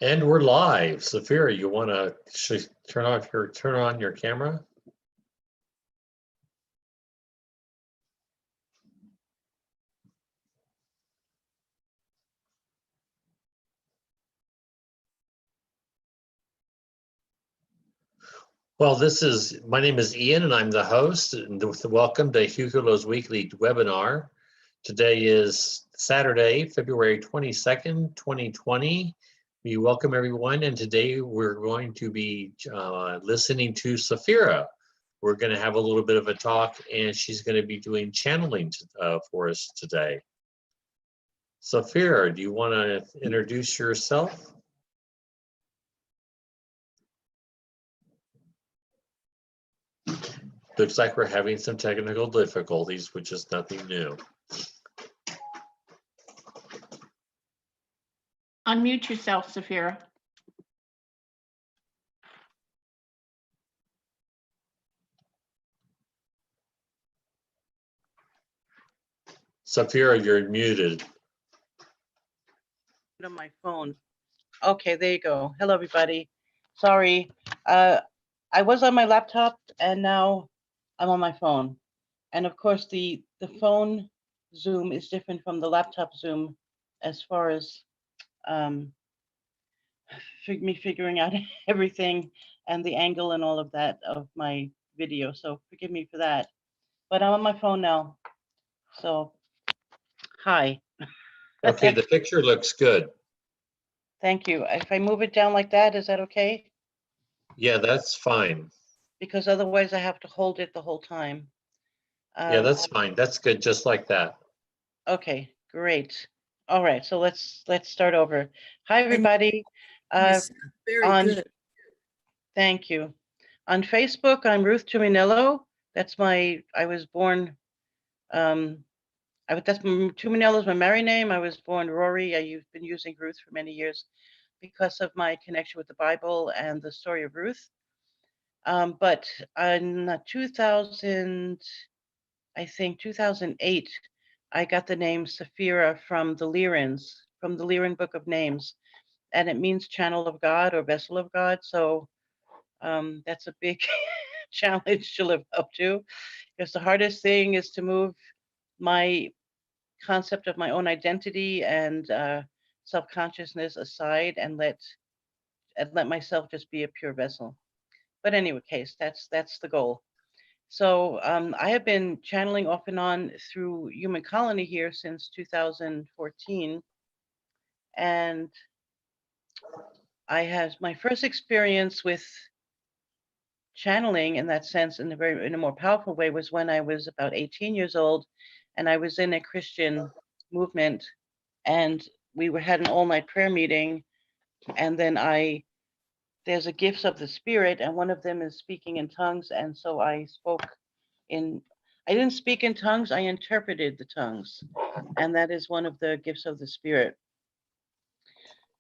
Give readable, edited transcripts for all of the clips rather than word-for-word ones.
And we're live. Sephira, you want to turn on your camera? Well, my name is Ian, and I'm the host. And welcome to Hugo's weekly webinar. Today is Saturday, February 22nd, 2020. We welcome everyone, and today we're going to be listening to Sephira. We're going to have a little bit of a talk, and she's going to be doing channeling for us today. Sephira, do you want to introduce yourself? Looks like we're having some technical difficulties, which is nothing new. Unmute yourself, Sephira. Sephira, you're muted. On my phone. Okay, there you go. Hello, everybody. Sorry, I was on my laptop and now I'm on my phone. And of course, the phone Zoom is different from the laptop Zoom as far as me figuring out everything and the angle and all of that of my video. So forgive me for that. But I'm on my phone now. So, hi. Okay, the picture looks good. Thank you. If I move it down like that, is that okay? Yeah, that's fine. Because otherwise I have to hold it the whole time. Yeah, that's fine. That's good, just like that. Okay, great. All right, so let's start over. Hi, everybody. Yes, very good. Thank you. On Facebook, I'm Ruth Tuminello. That's I was born, Tuminello is my married name. I was born Rory. I've been using Ruth for many years because of my connection with the Bible and the story of Ruth. But in 2008, I got the name Sephira from the Lyran Book of Names, and it means channel of God or vessel of God. So that's a big challenge to live up to, because the hardest thing is to move my concept of my own identity and self-consciousness aside and let myself just be a pure vessel. But anyway, that's the goal. So I have been channeling off and on through Human Colony here since 2014. And I had my first experience with channeling in that sense in a more powerful way was when I was about 18 years old, and I was in a Christian movement, and we had an all-night prayer meeting, and then there's a gifts of the Spirit, and one of them is speaking in tongues, and so I didn't speak in tongues, I interpreted the tongues, and that is one of the gifts of the Spirit.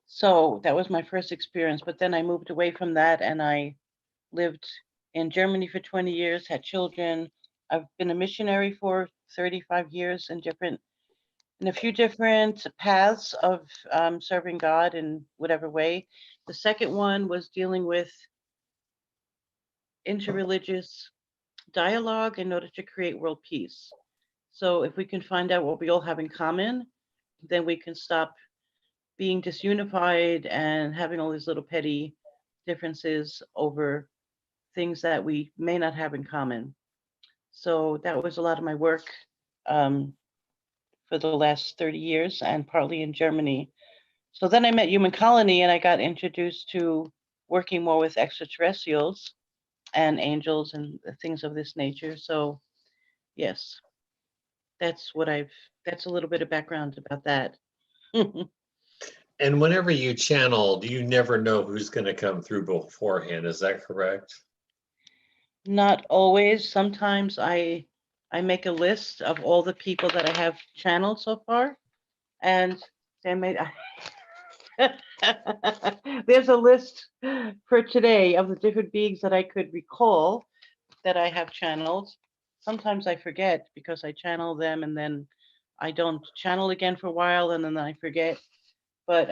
So that was my first experience, but then I moved away from that, and I lived in Germany for 20 years, had children. I've been a missionary for 35 years in a few different paths of serving God in whatever way. The second one was dealing with interreligious dialogue in order to create world peace. So if we can find out what we all have in common, then we can stop being disunified and having all these little petty differences over things that we may not have in common. So that was a lot of my work for the last 30 years and partly in Germany. So then I met Human Colony and I got introduced to working more with extraterrestrials and angels and things of this nature. So yes, that's a little bit of background about that. And whenever you channel, you never know who's going to come through beforehand. Is that correct? Not always. Sometimes I make a list of all the people that I have channeled so far, and there's a list for today of the different beings that I could recall that I have channeled. Sometimes I forget because I channel them and then I don't channel again for a while and then I forget. But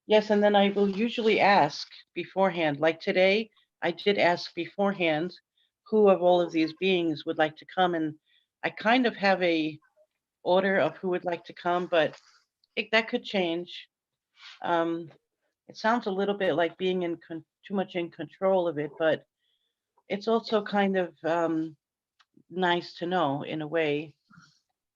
Yes, and then I will usually ask beforehand. Like today, I did ask beforehand who of all of these beings would like to come, and I kind of have a order of who would like to come, but that could change. Um, it sounds a little bit like being too much in control of it, but it's also kind of nice to know in a way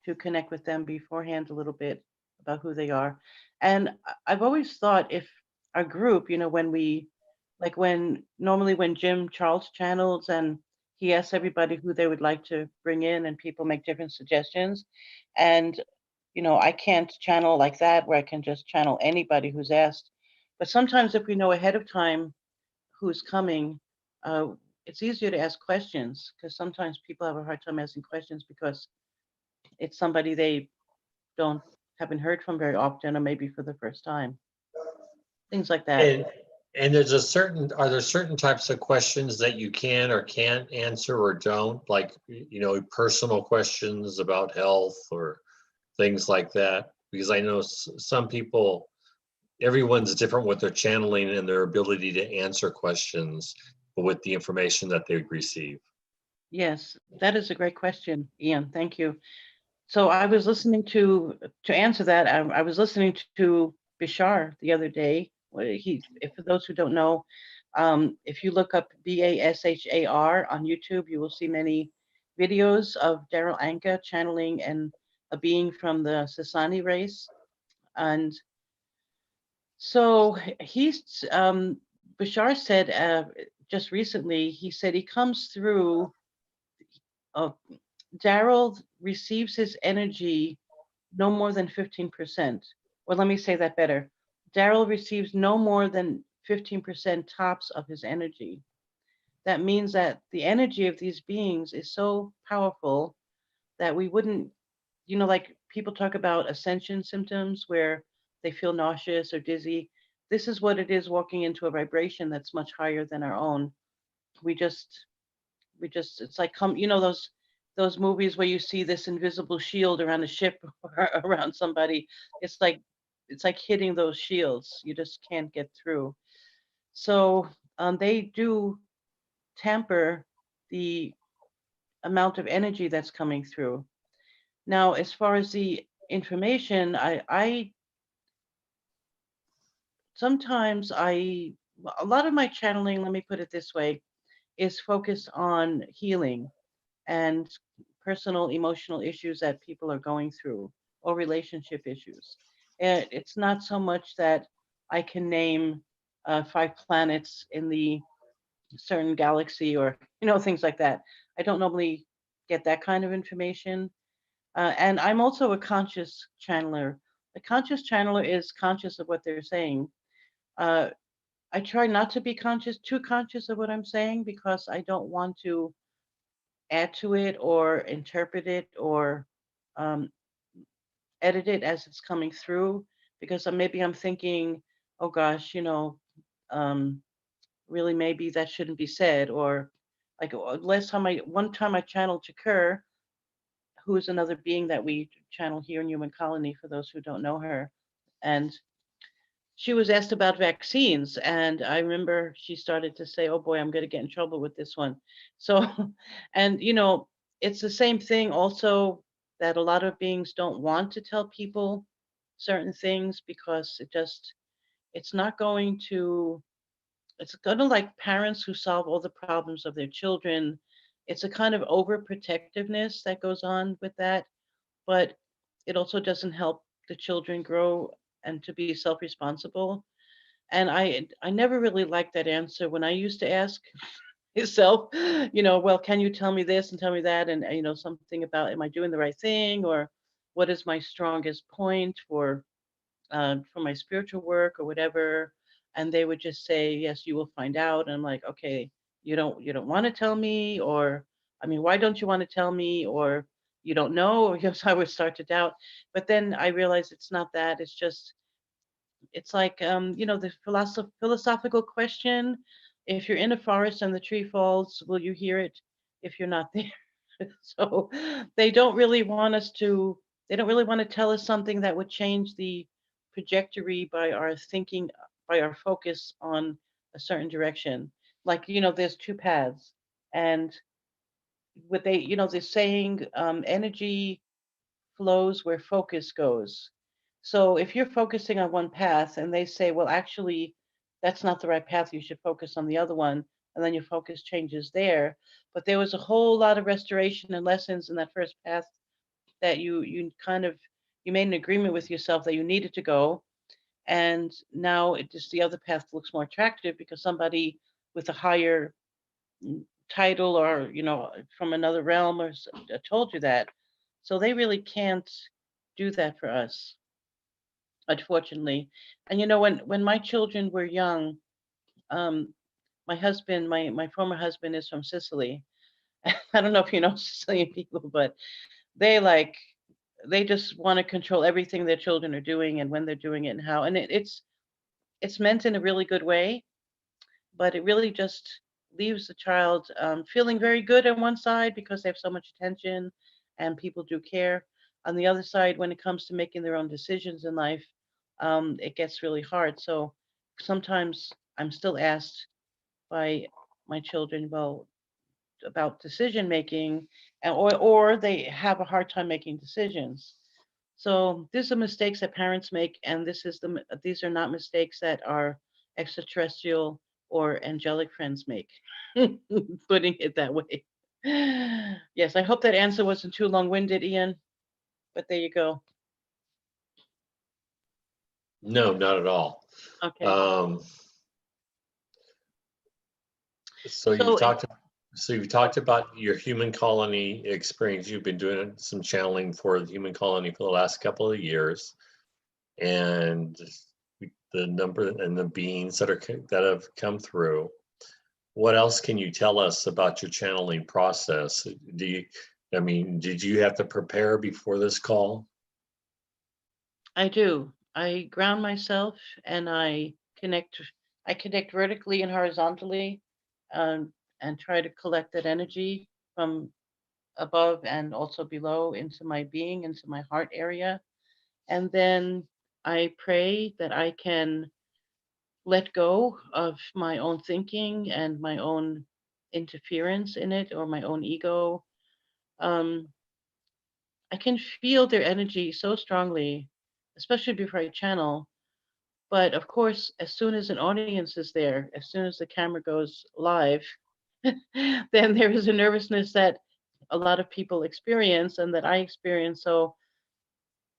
to connect with them beforehand a little bit about who they are. And I've always thought if our group, when like when normally when Jim Charles channels and he asks everybody who they would like to bring in and people make different suggestions. And, I can't channel like that where I can just channel anybody who's asked. But sometimes if we know ahead of time who's coming, uh, it's easier to ask questions because sometimes people have a hard time asking questions because it's somebody they don't haven't heard from very often or maybe for the first time. Things like that. And are there certain types of questions that you can or can't answer or don't, like, personal questions about health or things like that? Because I know some people, everyone's different with their channeling and their ability to answer questions with the information that they receive. Yes, that is a great question, Ian. Thank you. So I was listening to answer that. I was listening to Bishar the other day. If for those who don't know, if you look up Bashar on YouTube, you will see many videos of Daryl Anka channeling and a being from the Sasani race. And so Bashar said just recently, he said he comes through. Uh, Daryl receives his energy no more than 15%. Well, let me say that better. Daryl receives no more than 15% tops of his energy. That means that the energy of these beings is so powerful that we wouldn't, like people talk about ascension symptoms where they feel nauseous or dizzy. This is what it is walking into a vibration that's much higher than our own. We just it's like those movies where you see this invisible shield around a ship or around somebody. It's like hitting those shields. You just can't get through. So they do tamper the amount of energy that's coming through. Now, as far as the information, I sometimes a lot of my channeling, let me put it this way, is focused on healing and personal emotional issues that people are going through or relationship issues. And it's not so much that I can name 5 planets in the certain galaxy or things like that. I don't normally get that kind of information. And I'm also a conscious channeler. A conscious channeler is conscious of what they're saying. Uh, I try not to be too conscious of what I'm saying because I don't want to add to it or interpret it or um, edit it as it's coming through because maybe I'm thinking, oh gosh, um, really maybe that shouldn't be said. Or like one time I channeled to Kerr, who is another being that we channel here in Human Colony for those who don't know her. And she was asked about vaccines, and I remember she started to say, "Oh boy, I'm going to get in trouble with this one." So, and it's the same thing also that a lot of beings don't want to tell people certain things because it's not going to it's going to like parents who solve all the problems of their children. It's a kind of overprotectiveness that goes on with that, but it also doesn't help the children grow and to be self-responsible. And I never really liked that answer when I used to ask myself, well, can you tell me this and tell me that? And, something about, am I doing the right thing? Or what is my strongest point for my spiritual work or whatever? And they would just say, yes, you will find out. And I'm like, okay, you don't want to tell me, or, I mean, why don't you want to tell me? Or you don't know, or yes, I would start to doubt. But then I realized it's not that. It's like the philosophical question: if you're in a forest and the tree falls, will you hear it if you're not there? So they don't really want to tell us something that would change the trajectory by our thinking, by our focus on a certain direction. Like, there's two paths. And what they, the saying, energy flows where focus goes. So if you're focusing on one path and they say, well, actually, that's not the right path, you should focus on the other one, and then your focus changes there. But there was a whole lot of restoration and lessons in that first path that you kind of you made an agreement with yourself that you needed to go, and now it just the other path looks more attractive because somebody with a higher title or from another realm told you that. So they really can't do that for us, unfortunately. And when my children were young, um, my husband, my former husband, is from Sicily. I don't know if you know Sicilian people, but they like they just want to control everything their children are doing and when they're doing it and how. And it's meant in a really good way, but it really just leaves the child feeling very good on one side because they have so much attention and people do care. On the other side, when it comes to making their own decisions in life, it gets really hard. So sometimes I'm still asked by my children, well, about decision making, or they have a hard time making decisions. So these are mistakes that parents make, and these are not mistakes that our extraterrestrial or angelic friends make. Putting it that way. Yes, I hope that answer wasn't too long-winded, Ian. But there you go. No, not at all. Okay. Um, so So you've talked about your human colony experience. You've been doing some channeling for the human colony for the last couple of years, and the number and the beings that have come through. What else can you tell us about your channeling process? Did you have to prepare before this call? I do. I ground myself and I connect. I connect vertically and horizontally, and try to collect that energy from above and also below into my being, into my heart area. And then I pray that I can let go of my own thinking and my own interference in it or my own ego. Um, I can feel their energy so strongly, especially before I channel. But of course, as soon as an audience is there, as soon as the camera goes live, then there is a nervousness that a lot of people experience and that I experience. So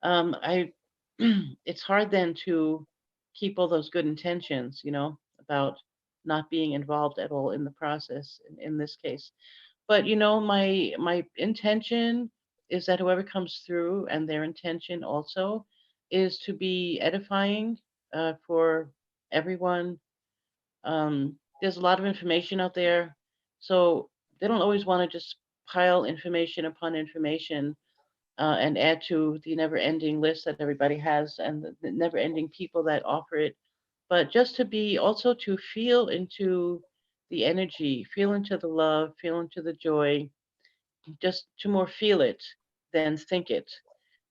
I it's hard then to keep all those good intentions, about not being involved at all in the process in this case. But my intention is that whoever comes through and their intention also is to be edifying for everyone. There's a lot of information out there, so they don't always want to just pile information upon information and add to the never-ending list that everybody has and the never-ending people that offer it, but just to be also to feel into the energy, feel into the love, feel into the joy, just to more feel it than think it,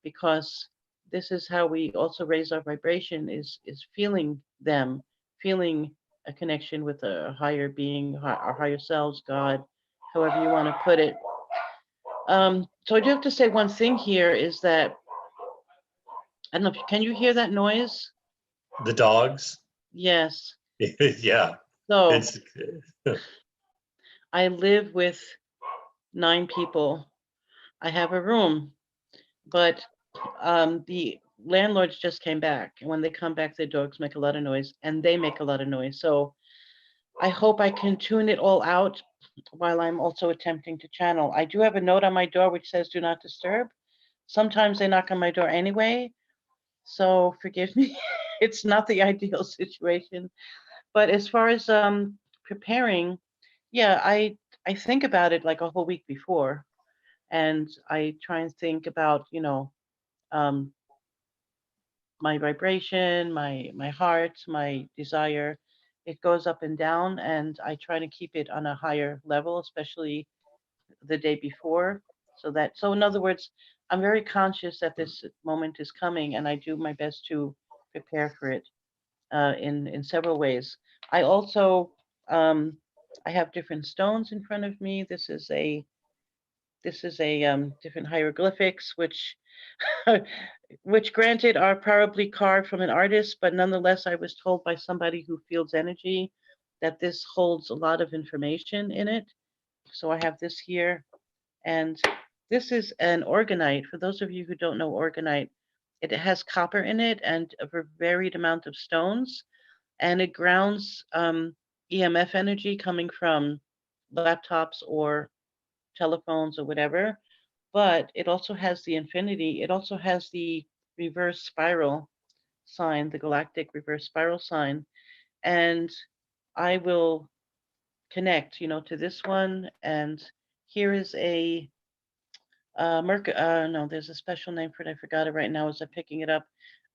because this is how we also raise our vibration is feeling them, feeling a connection with a higher being, our higher selves, God, however you want to put it. So I do have to say one thing here is that I don't know if can you hear that noise? The dogs? Yes. Yeah. So It's I live with 9 people. I have a room, but the landlords just came back, and when they come back, their dogs make a lot of noise, and they make a lot of noise. So I hope I can tune it all out while I'm also attempting to channel. I do have a note on my door which says "Do not disturb." Sometimes they knock on my door anyway, so forgive me. It's not the ideal situation. But as far as preparing, yeah, I think about it like a whole week before, and I try and think about um, my vibration, my heart, my desire. It goes up and down, and I try to keep it on a higher level, especially the day before. So in other words, I'm very conscious that this moment is coming, and I do my best to prepare for it in several ways. I also I have different stones in front of me. This is a different hieroglyphics, which which granted are probably carved from an artist, but nonetheless, I was told by somebody who feels energy that this holds a lot of information in it. So I have this here, and this is an organite. For those of you who don't know organite, it has copper in it and a varied amount of stones, and it grounds EMF energy coming from laptops or telephones or whatever. But it also has the infinity. It also has the reverse spiral sign, the galactic reverse spiral sign. And I will connect, to this one. And here is a no, there's a special name for it. I forgot it right now as I'm picking it up.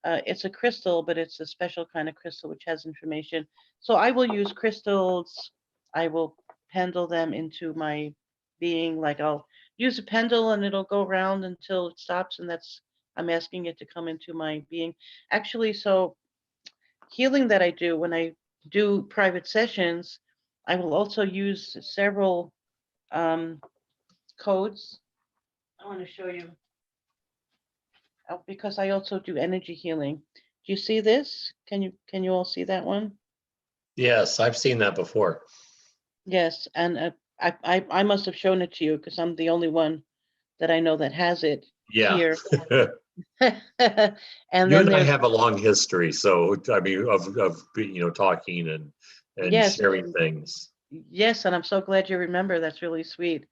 It's a crystal, but it's a special kind of crystal which has information. So I will use crystals. I will pendle them into my being. Like I'll use a pendle and it'll go around until it stops, and that's I'm asking it to come into my being. Actually, so healing that I do when I do private sessions, I will also use several codes. I want to show you. Because I also do energy healing. Do you see this? Can you all see that one? Yes, I've seen that before. Yes, and I must have shown it to you because I'm the only one that I know that has it Yeah. here. You And then and I there's have a long history, so I mean, of talking and yes, sharing things. yes, and I'm so glad you remember. That's really sweet.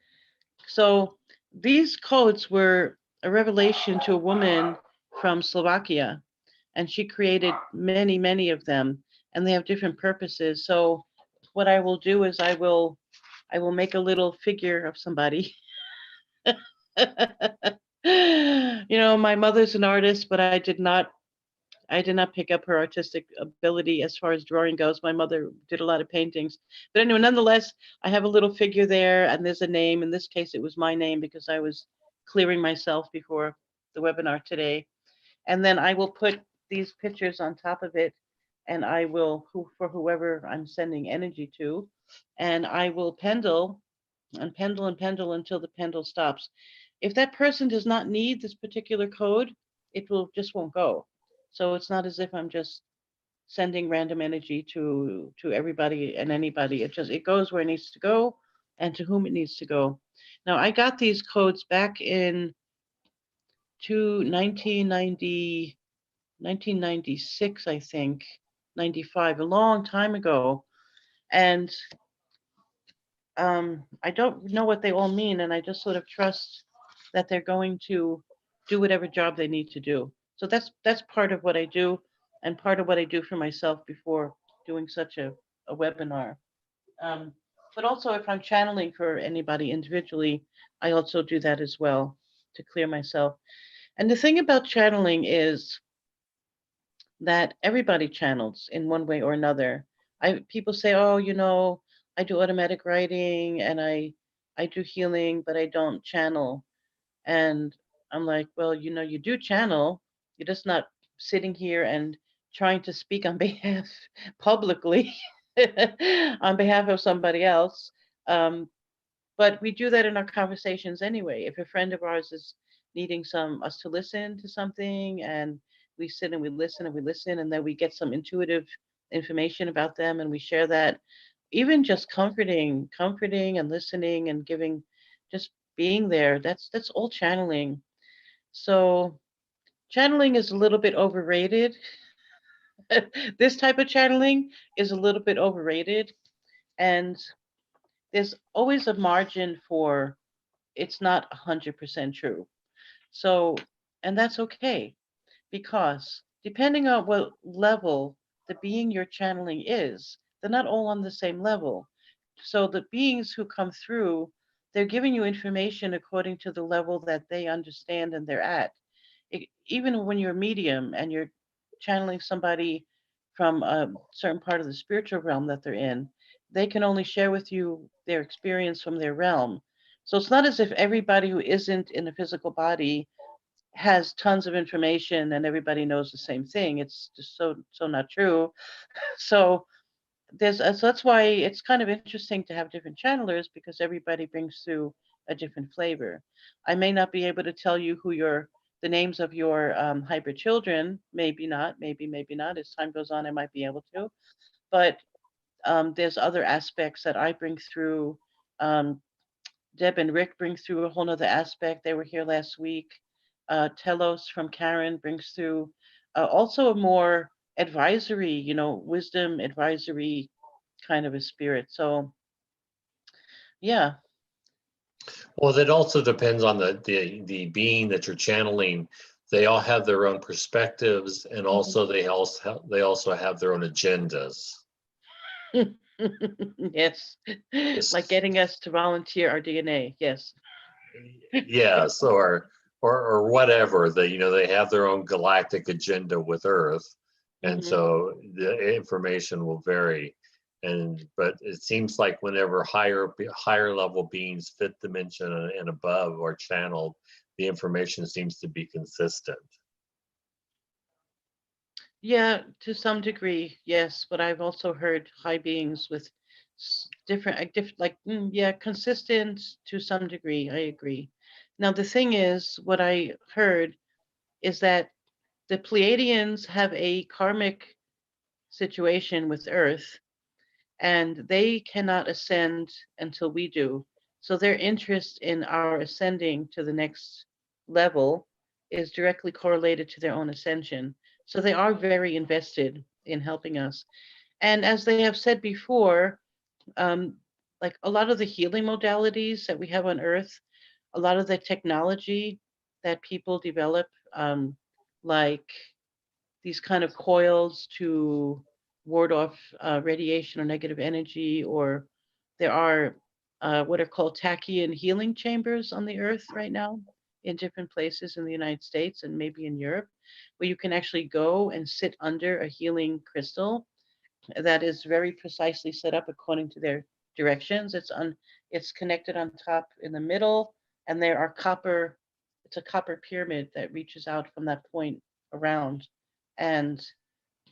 So these codes were a revelation to a woman from Slovakia, and she created many, many of them, and they have different purposes. So what I will do is I will make a little figure of somebody. My mother's an artist, but I did not pick up her artistic ability as far as drawing goes. My mother did a lot of paintings. But anyway, nonetheless, I have a little figure there and there's a name. In this case, it was my name because I was clearing myself before the webinar today. And then I will put these pictures on top of it, and I will, for whoever I'm sending energy to, and I will pendle and pendle and pendle until the pendle stops. If that person does not need this particular code, it will just won't go. So it's not as if I'm just sending random energy to everybody and anybody. It goes where it needs to go and to whom it needs to go. Now I got these codes back in 1996, I think, 95, a long time ago. And I don't know what they all mean, and I just sort of trust that they're going to do whatever job they need to do. So that's part of what I do, and part of what I do for myself before doing such a webinar. Um, but also, if I'm channeling for anybody individually, I also do that as well to clear myself. And the thing about channeling is that everybody channels in one way or another. People say, "Oh, I do automatic writing and I do healing, but I don't channel." And I'm like, "Well, you do channel. You're just not sitting here and trying to speak on behalf publicly on behalf of somebody else." Um, but we do that in our conversations anyway. If a friend of ours is needing us to listen to something, and we sit and we listen and we listen, and then we get some intuitive information about them and we share that, even just comforting and listening and giving, just being there, that's all channeling. So channeling is a little bit overrated. This type of channeling is a little bit overrated, and there's always a margin for it's not 100% true. So, and that's okay, because depending on what level the being you're channeling is, they're not all on the same level. So the beings who come through, they're giving you information according to the level that they understand and they're at. Even when you're a medium and you're channeling somebody from a certain part of the spiritual realm that they're in, they can only share with you their experience from their realm. So it's not as if everybody who isn't in a physical body has tons of information and everybody knows the same thing. It's just so not true. So so that's why it's kind of interesting to have different channelers, because everybody brings through a different flavor. I may not be able to tell you who the names of your hybrid children, maybe not, maybe not. As time goes on, I might be able to. But there's other aspects that I bring through. Um, Deb and Rick bring through a whole nother aspect. They were here last week. Telos from Karen brings through also a more advisory, wisdom advisory kind of a spirit. So yeah. Well, that also depends on the being that you're channeling. They all have their own perspectives, and also they also have their own agendas. Yes. Like getting us to volunteer our DNA. Yes. Yes, or whatever. They have their own galactic agenda with Earth, and Mhm. so the information will vary. But it seems like whenever higher level beings, fifth dimension and above, are channeled, the information seems to be consistent. Yeah, to some degree, yes. But I've also heard high beings with different, yeah, consistent to some degree. I agree. Now, the thing is, what I heard is that the Pleiadians have a karmic situation with Earth, and they cannot ascend until we do. So their interest in our ascending to the next level is directly correlated to their own ascension. So they are very invested in helping us. And as they have said before, um, like a lot of the healing modalities that we have on Earth, a lot of the technology that people develop, like these kind of coils to ward off radiation or negative energy, or there are what are called tachyon healing chambers on the earth right now in different places in the United States and maybe in Europe, where you can actually go and sit under a healing crystal that is very precisely set up according to their directions. It's connected on top in the middle, and there are copper. It's a copper pyramid that reaches out from that point around, and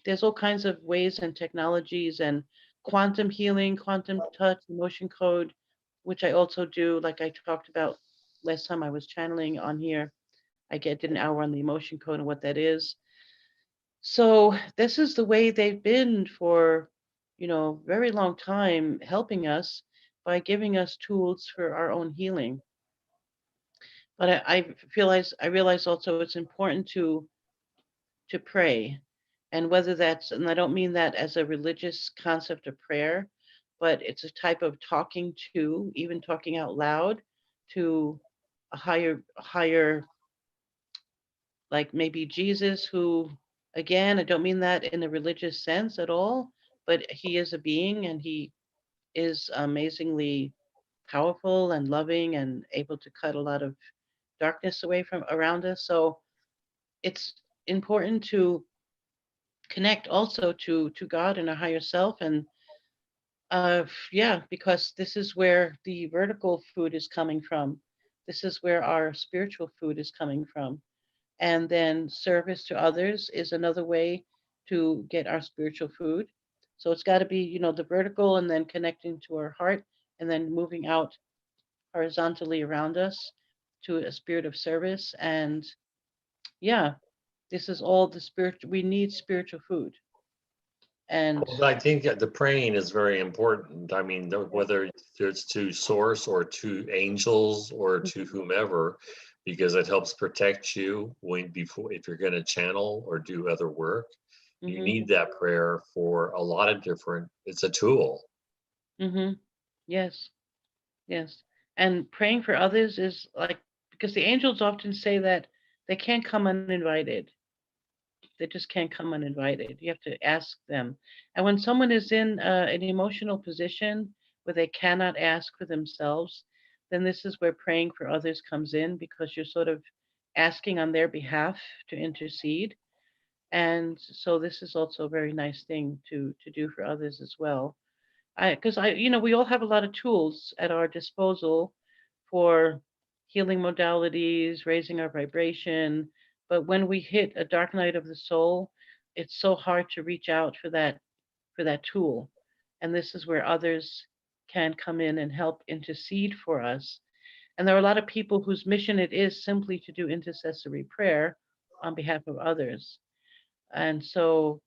there's all kinds of ways and technologies and quantum healing, quantum touch, emotion code, which I also do. Like I talked about last time I was channeling on here, did an hour on the emotion code and what that is. So this is the way they've been for, very long time, helping us by giving us tools for our own healing. But I realize also it's important to pray, and whether that's, and I don't mean that as a religious concept of prayer, but it's a type of talking to, even talking out loud to a higher, like maybe Jesus, who, again, I don't mean that in a religious sense at all, but he is a being and he is amazingly powerful and loving and able to cut a lot of darkness away from around us. So it's important to connect also to God and a higher self. And yeah, because this is where the vertical food is coming from. This is where our spiritual food is coming from. And then service to others is another way to get our spiritual food. So it's got to be, the vertical, and then connecting to our heart, and then moving out horizontally around us to a spirit of service. And yeah, this is all the spirit. We need spiritual food. And Well, I think that the praying is very important. I mean, whether it's to source or to angels or to whomever, because it helps protect you if you're going to channel or do other work. You hmm need that prayer for a lot of different. It's a tool. hmm yes, yes. And praying for others is like, because the angels often say that they can't come uninvited. They just can't come uninvited. You have to ask them. And when someone is in an emotional position where they cannot ask for themselves, then this is where praying for others comes in, because you're sort of asking on their behalf to intercede. And so this is also a very nice thing to do for others as well. Because we all have a lot of tools at our disposal for healing modalities, raising our vibration. But when we hit a dark night of the soul, it's so hard to reach out for that tool. And this is where others can come in and help intercede for us. And there are a lot of people whose mission it is simply to do intercessory prayer on behalf of others. And so,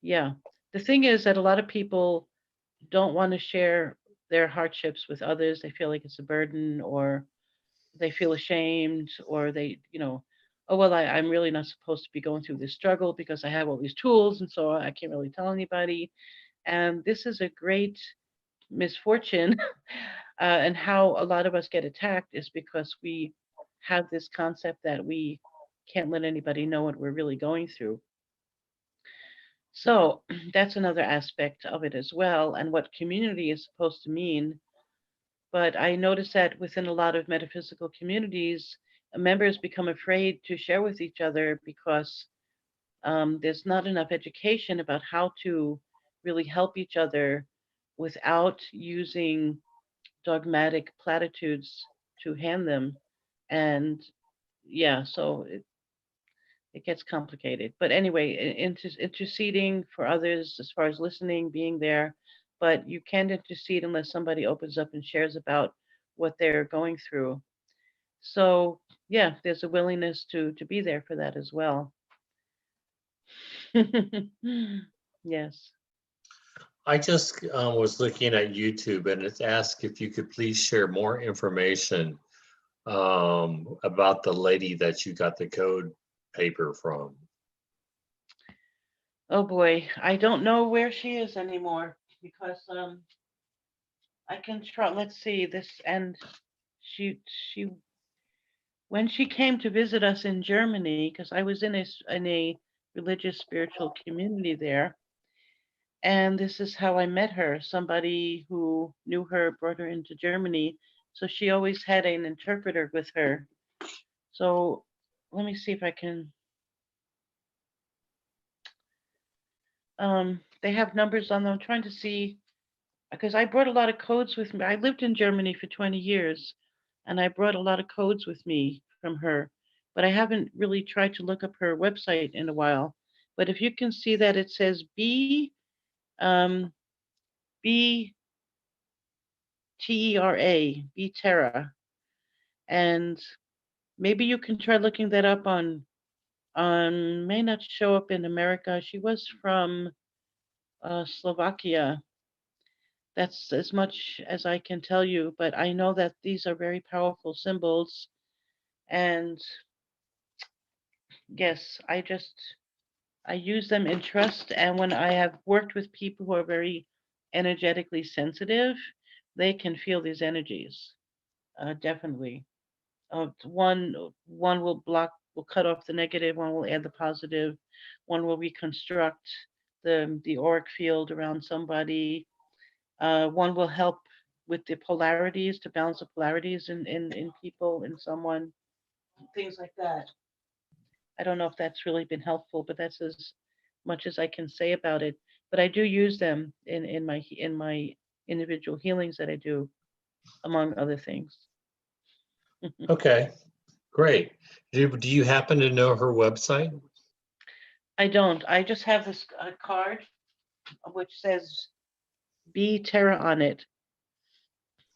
yeah, the thing is that a lot of people don't want to share their hardships with others. They feel like it's a burden, or they feel ashamed, or oh, well, I'm really not supposed to be going through this struggle because I have all these tools. And so I can't really tell anybody. And this is a great misfortune. And how a lot of us get attacked is because we have this concept that we can't let anybody know what we're really going through. So that's another aspect of it as well, and what community is supposed to mean. But I notice that within a lot of metaphysical communities, members become afraid to share with each other because there's not enough education about how to really help each other without using dogmatic platitudes to hand them. And yeah, so it gets complicated. But anyway, interceding for others as far as listening, being there, but you can't intercede unless somebody opens up and shares about what they're going through. So yeah, there's a willingness to be there for that as well. Yes. I just was looking at YouTube and it's asked if you could please share more information about the lady that you got the code paper from. Oh boy, I don't know where she is anymore because I can try. Let's see this, and she when she came to visit us in Germany, because I was in a religious spiritual community there, and this is how I met her. Somebody who knew her brought her into Germany, so she always had an interpreter with her. So let me see if I can. They have numbers on them. I'm trying to see because I brought a lot of codes with me. I lived in Germany for 20 years, and I brought a lot of codes with me from her, but I haven't really tried to look up her website in a while. But if you can see that it says um, B Terra, and maybe you can try looking that up on may not show up in America. She was from Slovakia. That's as much as I can tell you, but I know that these are very powerful symbols. And yes, I use them in trust. And when I have worked with people who are very energetically sensitive, they can feel these energies. Definitely. One will cut off the negative, one will add the positive, one will reconstruct the auric field around somebody. One will help with the polarities to balance the polarities in people, in someone, things like that. I don't know if that's really been helpful, but that's as much as I can say about it. But I do use them in my individual healings that I do, among other things. Okay, great. Do you happen to know her website? I don't. I just have this card which says B Terra on it.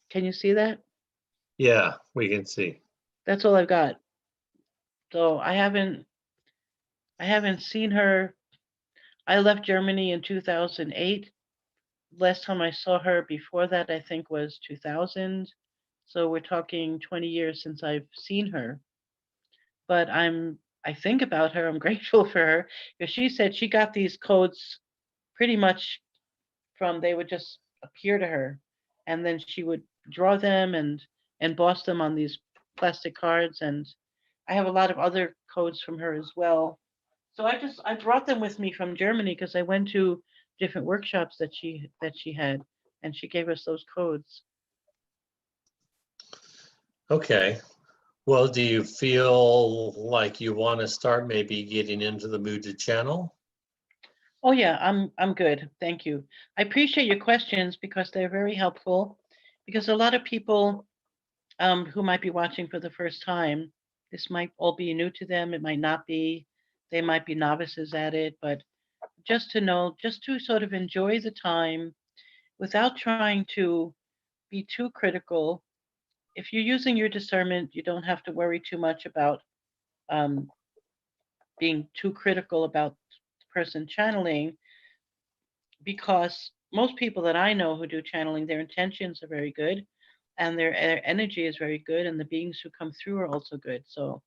Can you see that? Yeah, we can see. That's all I've got. So I haven't seen her. I left Germany in 2008. Last time I saw her before that, I think, was 2000. So we're talking 20 years since I've seen her. But I think about her. I'm grateful for her because she said she got these codes pretty much they would just appear to her, and then she would draw them and emboss them on these plastic cards. And I have a lot of other codes from her as well. So I brought them with me from Germany because I went to different workshops that she had, and she gave us those codes. Okay. Well, do you feel like you want to start maybe getting into the mood to channel? Oh yeah, I'm good. Thank you. I appreciate your questions because they're very helpful. Because a lot of people who might be watching for the first time. This might all be new to them. It might not be. They might be novices at it, but just to know, just to sort of enjoy the time without trying to be too critical. If you're using your discernment, you don't have to worry too much about um, being too critical about the person channeling, because most people that I know who do channeling, their intentions are very good and their energy is very good, and the beings who come through are also good. So,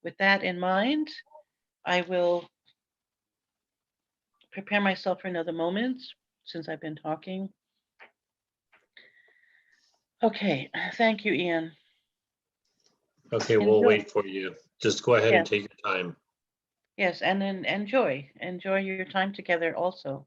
with that in mind, I will prepare myself for another moment since I've been talking. Okay, thank you, Ian. Okay, we'll Enjoy. wait for you. Just go ahead and Yes, take your time. yes, and then enjoy your time together also.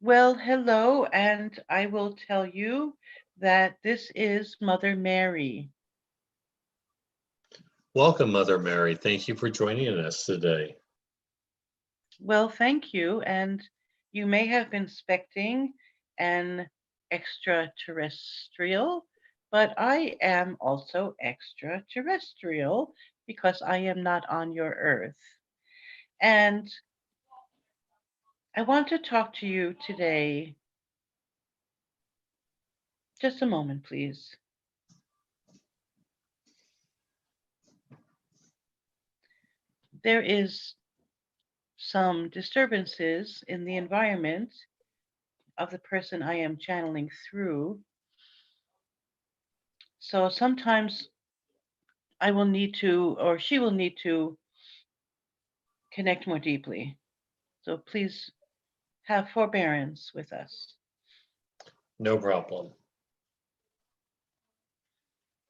Well, hello, and I will tell you that this is Mother Mary. Welcome, Mother Mary. Thank you for joining us today. Well, thank you, and you may have been expecting an extraterrestrial, but I am also extraterrestrial because I am not on your earth. And I want to talk to you today. Just a moment, please. There is some disturbances in the environment of the person I am channeling through. So sometimes I will need to, or she will need to, connect more deeply. So please have forbearance with us. No problem.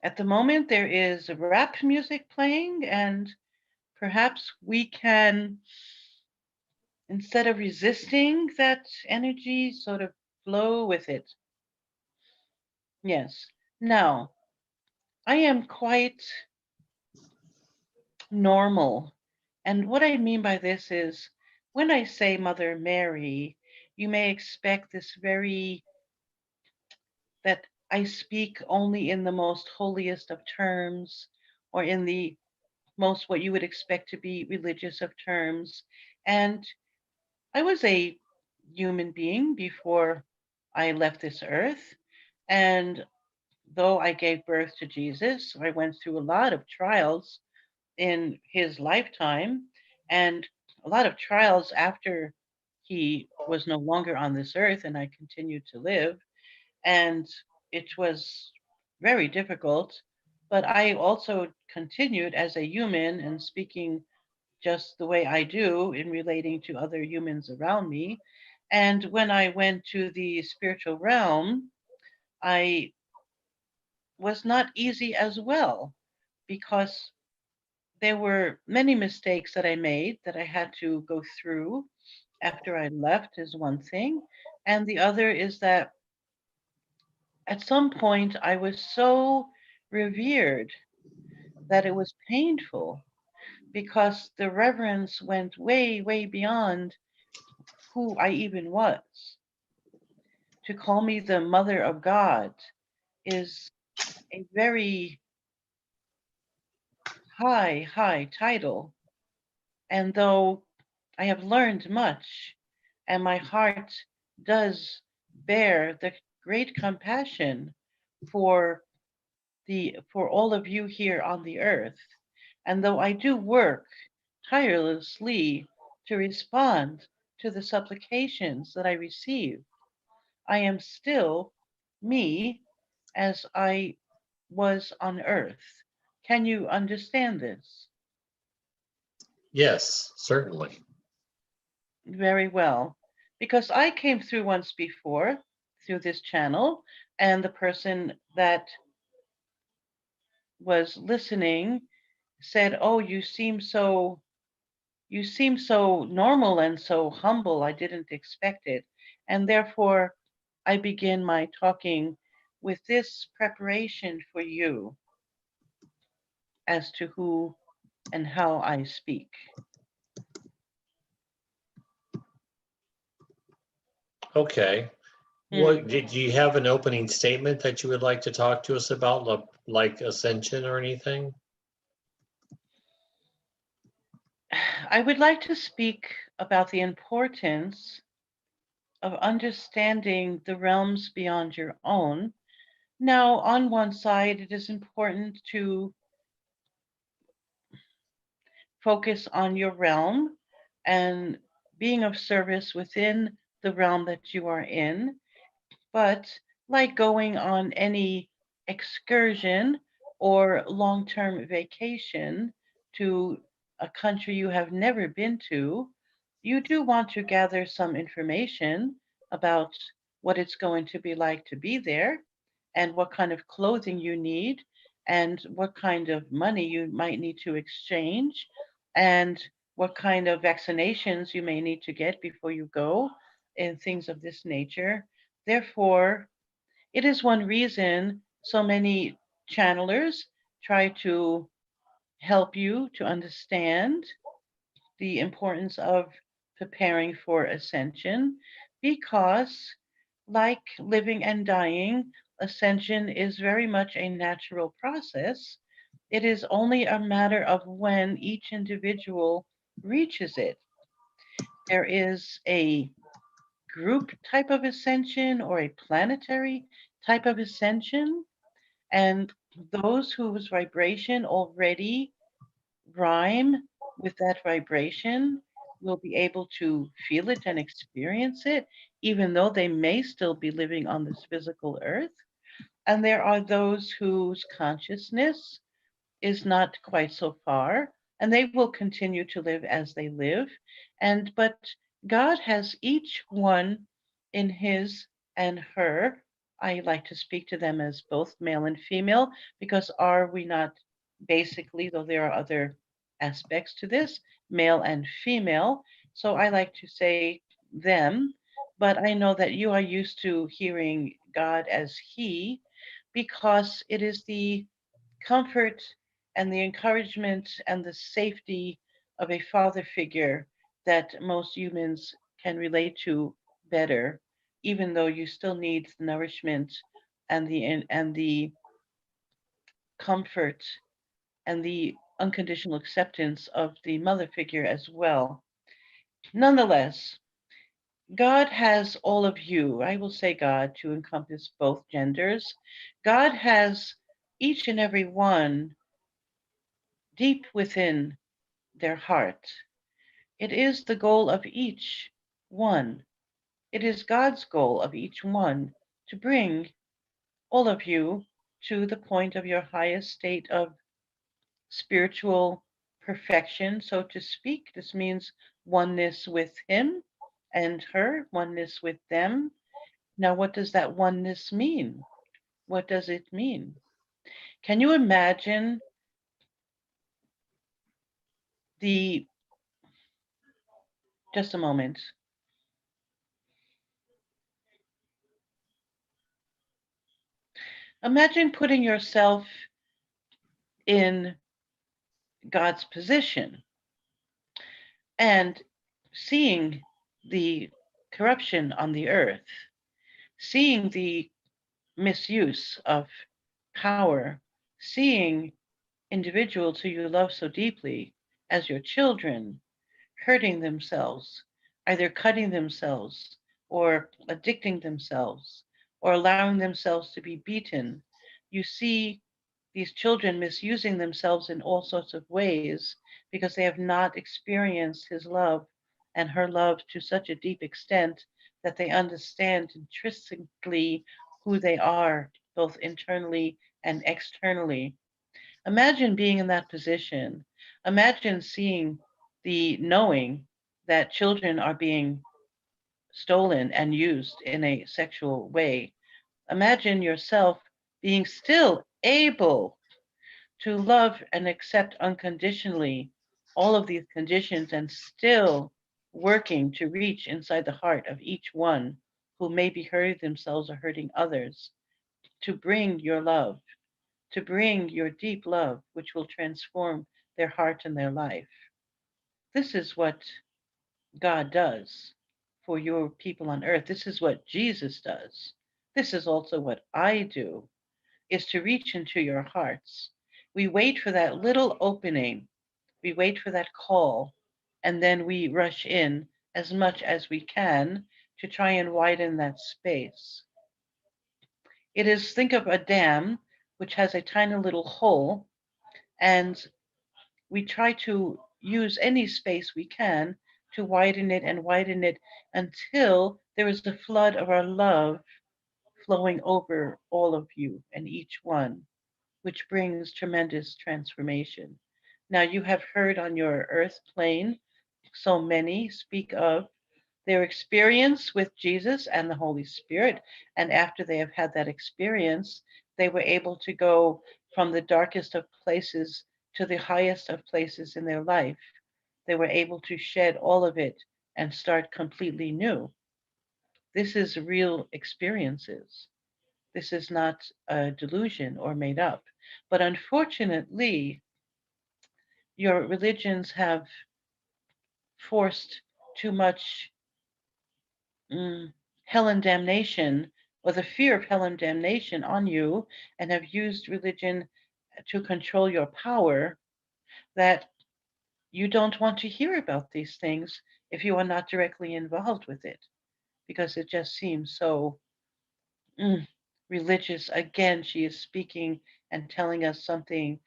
At the moment, there is rap music playing, and perhaps we can, instead of resisting that energy, sort of flow with it. Yes. Now, I am quite normal. And what I mean by this is when I say Mother Mary, you may expect this very, that I speak only in the most holiest of terms or in the most what you would expect to be religious of terms. And I was a human being before I left this earth. And though I gave birth to Jesus, I went through a lot of trials in his lifetime and a lot of trials after he was no longer on this earth and I continued to live. And it was very difficult. But I also continued as a human and speaking just the way I do in relating to other humans around me. And when I went to the spiritual realm, I was not easy as well because there were many mistakes that I made that I had to go through after I left, is one thing. And the other is that at some point I was so revered that it was painful because the reverence went way, way beyond who I even was. To call me the mother of God is a very high, high title. And though I have learned much, and my heart does bear the great compassion for for all of you here on the earth, and though I do work tirelessly to respond to the supplications that I receive, I am still me as I was on earth. Can you understand this? Yes, certainly. Very well. Because I came through once before through this channel, and the person that was listening said, "Oh, you seem so normal and so humble. I didn't expect it." And therefore, I begin my talking with this preparation for you as to who and how I speak. Okay. What did you have an opening statement that you would like to talk to us about, like ascension or anything? I would like to speak about the importance of understanding the realms beyond your own. Now, on one side, it is important to focus on your realm and being of service within the realm that you are in. But like going on any excursion or long term vacation to a country you have never been to, you do want to gather some information about what it's going to be like to be there and what kind of clothing you need and what kind of money you might need to exchange and what kind of vaccinations you may need to get before you go and things of this nature. Therefore, it is one reason so many channelers try to help you to understand the importance of preparing for ascension because, like living and dying, ascension is very much a natural process. It is only a matter of when each individual reaches it. There is a group type of ascension or a planetary type of ascension. And those whose vibration already rhyme with that vibration will be able to feel it and experience it, even though they may still be living on this physical earth. And there are those whose consciousness is not quite so far, and they will continue to live as they live. And but God has each one in his and her. I like to speak to them as both male and female because are we not basically, though there are other aspects to this, male and female. So I like to say them, but I know that you are used to hearing God as he because it is the comfort and the encouragement and the safety of a father figure that most humans can relate to better, even though you still need the nourishment and the comfort and the unconditional acceptance of the mother figure as well. Nonetheless, God has all of you. I will say God to encompass both genders. God has each and every one deep within their heart. It is the goal of each one. It is God's goal of each one to bring all of you to the point of your highest state of spiritual perfection, so to speak. This means oneness with Him and her, oneness with them. Now, what does that oneness mean? What does it mean? Can you imagine the, just a moment, imagine putting yourself in God's position and seeing the corruption on the earth, seeing the misuse of power, seeing individuals who you love so deeply as your children hurting themselves, either cutting themselves or addicting themselves or allowing themselves to be beaten. You see these children misusing themselves in all sorts of ways because they have not experienced his love and her love to such a deep extent that they understand intrinsically who they are, both internally and externally. Imagine being in that position. Imagine seeing the knowing that children are being stolen and used in a sexual way. Imagine yourself being still able to love and accept unconditionally all of these conditions and still working to reach inside the heart of each one who may be hurting themselves or hurting others, to bring your love, to bring your deep love, which will transform their heart and their life. This is what God does for your people on earth. This is what Jesus does. This is also what I do, is to reach into your hearts. We wait for that little opening. We wait for that call, and then we rush in as much as we can to try and widen that space. It is, think of a dam which has a tiny little hole, and we try to use any space we can to widen it until there is a flood of our love flowing over all of you and each one, which brings tremendous transformation. Now, you have heard on your earth plane so many speak of their experience with Jesus and the Holy Spirit. And after they have had that experience, they were able to go from the darkest of places to the highest of places in their life. They were able to shed all of it and start completely new. This is real experiences. This is not a delusion or made up. But unfortunately, your religions have forced too much hell and damnation, or the fear of hell and damnation on you, and have used religion to control your power, that you don't want to hear about these things if you are not directly involved with it, because it just seems so mm, religious. Again, she is speaking and telling us something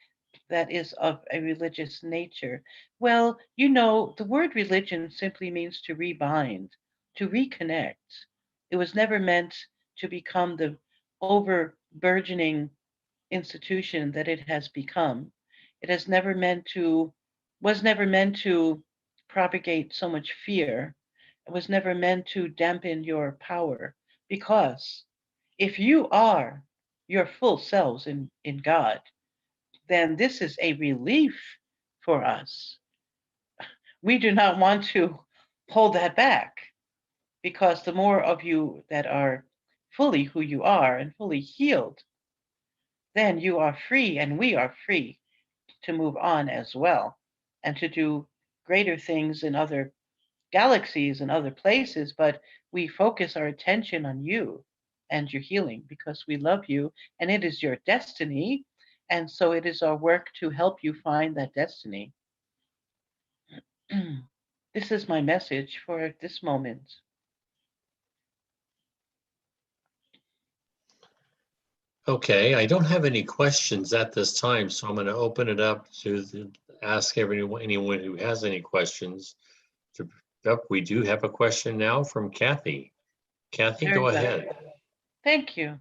that is of a religious nature. Well, you know, the word religion simply means to rebind, to reconnect. It was never meant to become the over burgeoning institution that it has become. It has never meant to, was never meant to propagate so much fear. It was never meant to dampen your power, because if you are your full selves in God, then this is a relief for us. We do not want to hold that back, because the more of you that are fully who you are and fully healed, then you are free and we are free to move on as well and to do greater things in other galaxies and other places. But we focus our attention on you and your healing because we love you and it is your destiny. And so it is our work to help you find that destiny. This is my message for this moment. Okay, I don't have any questions at this time, so I'm going to open it up to ask anyone who has any questions. Yep, we do have a question now from Kathy. Kathy, Very go well. ahead. Thank you.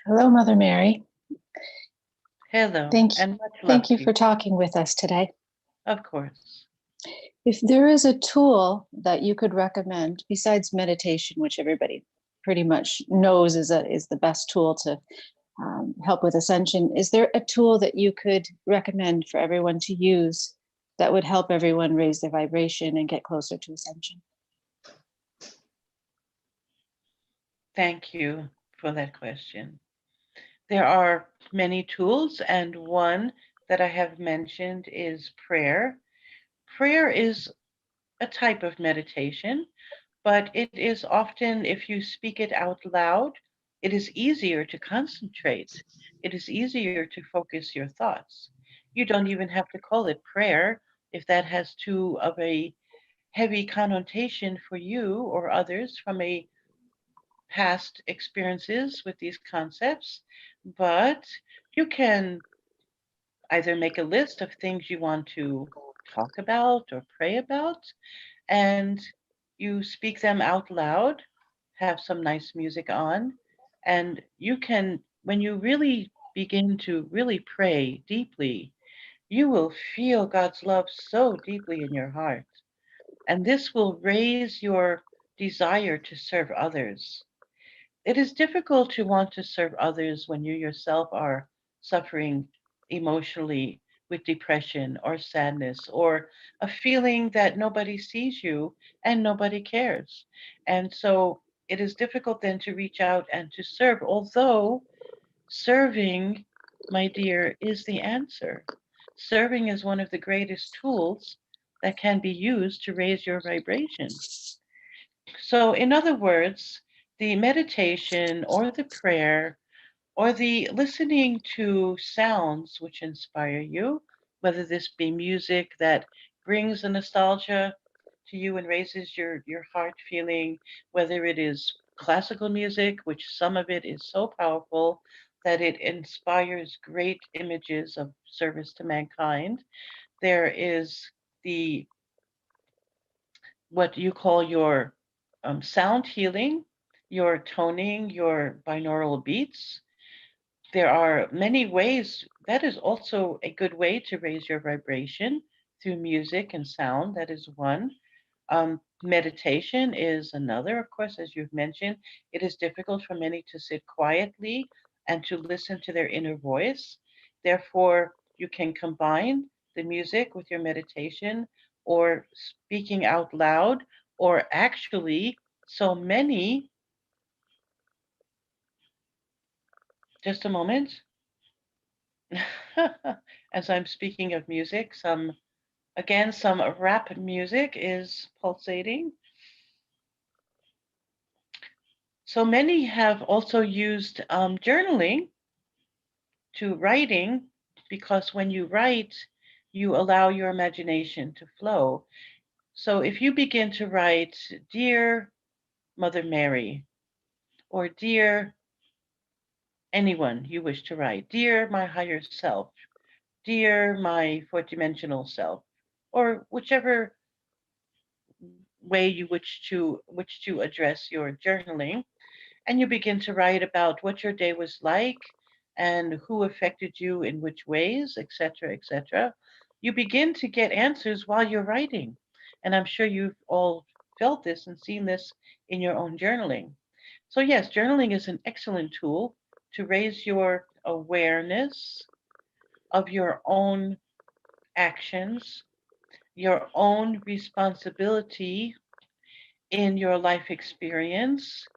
Hello, Mother Mary. Hello. Thank you. And much love Thank you to for talking with us today. Of course. If there is a tool that you could recommend besides meditation, which everybody pretty much knows is the best tool to help with ascension, is there a tool that you could recommend for everyone to use that would help everyone raise their vibration and get closer to ascension? Thank you for that question. There are many tools, and one that I have mentioned is prayer. Prayer is a type of meditation, but it is often, if you speak it out loud, it is easier to concentrate. It is easier to focus your thoughts. You don't even have to call it prayer if that has too of a heavy connotation for you or others from a past experiences with these concepts. But you can either make a list of things you want to talk about or pray about, and you speak them out loud, have some nice music on, and you can, when you really begin to really pray deeply, you will feel God's love so deeply in your heart. And this will raise your desire to serve others. It is difficult to want to serve others when you yourself are suffering emotionally with depression or sadness or a feeling that nobody sees you and nobody cares. And so it is difficult then to reach out and to serve, although serving, my dear, is the answer. Serving is one of the greatest tools that can be used to raise your vibration. So, in other words, the meditation or the prayer or the listening to sounds which inspire you, whether this be music that brings a nostalgia to you and raises your heart feeling, whether it is classical music, which some of it is so powerful that it inspires great images of service to mankind. There is the what you call your sound healing, your toning, your binaural beats. There are many ways. That is also a good way to raise your vibration through music and sound. That is one. Meditation is another, of course, as you've mentioned. It is difficult for many to sit quietly and to listen to their inner voice. Therefore, you can combine the music with your meditation or speaking out loud, or actually, so many, just a moment, as I'm speaking of music, some rap music is pulsating. So many have also used journaling to writing because when you write, you allow your imagination to flow. So if you begin to write, Dear Mother Mary, or Dear anyone you wish to write, Dear my higher self, Dear my fourth dimensional self, or whichever way you wish to address your journaling, and you begin to write about what your day was like and who affected you in which ways, etc., etc. You begin to get answers while you're writing. And I'm sure you've all felt this and seen this in your own journaling. So, yes, journaling is an excellent tool to raise your awareness of your own actions, your own responsibility in your life experience,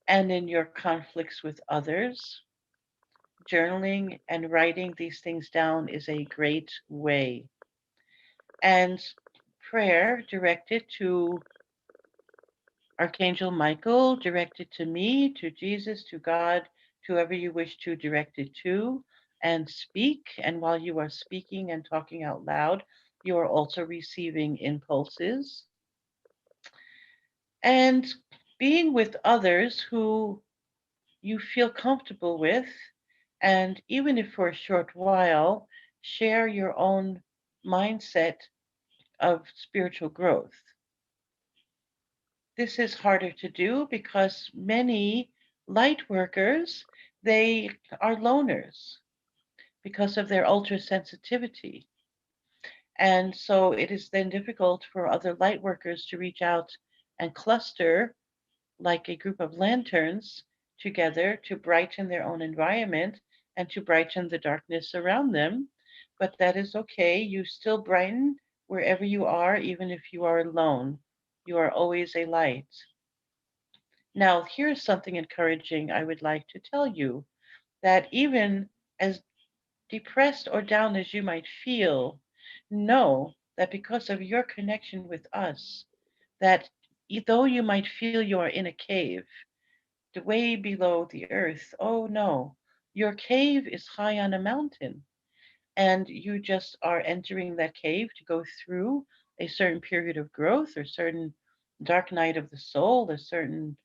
and in your conflicts with others. Journaling and writing these things down is a great way. And prayer directed to Archangel Michael, directed to me, to Jesus, to God, to whoever you wish to direct it to, and speak. And while you are speaking and talking out loud, you are also receiving impulses and being with others who you feel comfortable with, and even if for a short while, share your own mindset of spiritual growth. This is harder to do because many light workers, they are loners because of their ultra sensitivity. And so it is then difficult for other light workers to reach out and cluster like a group of lanterns together to brighten their own environment and to brighten the darkness around them. But that is okay. You still brighten wherever you are, even if you are alone. You are always a light. Now, here's something encouraging I would like to tell you, that even as depressed or down as you might feel, know that because of your connection with us, that though you might feel you are in a cave, way below the earth. Oh no, your cave is high on a mountain, and you just are entering that cave to go through a certain period of growth or certain dark night of the soul, or certain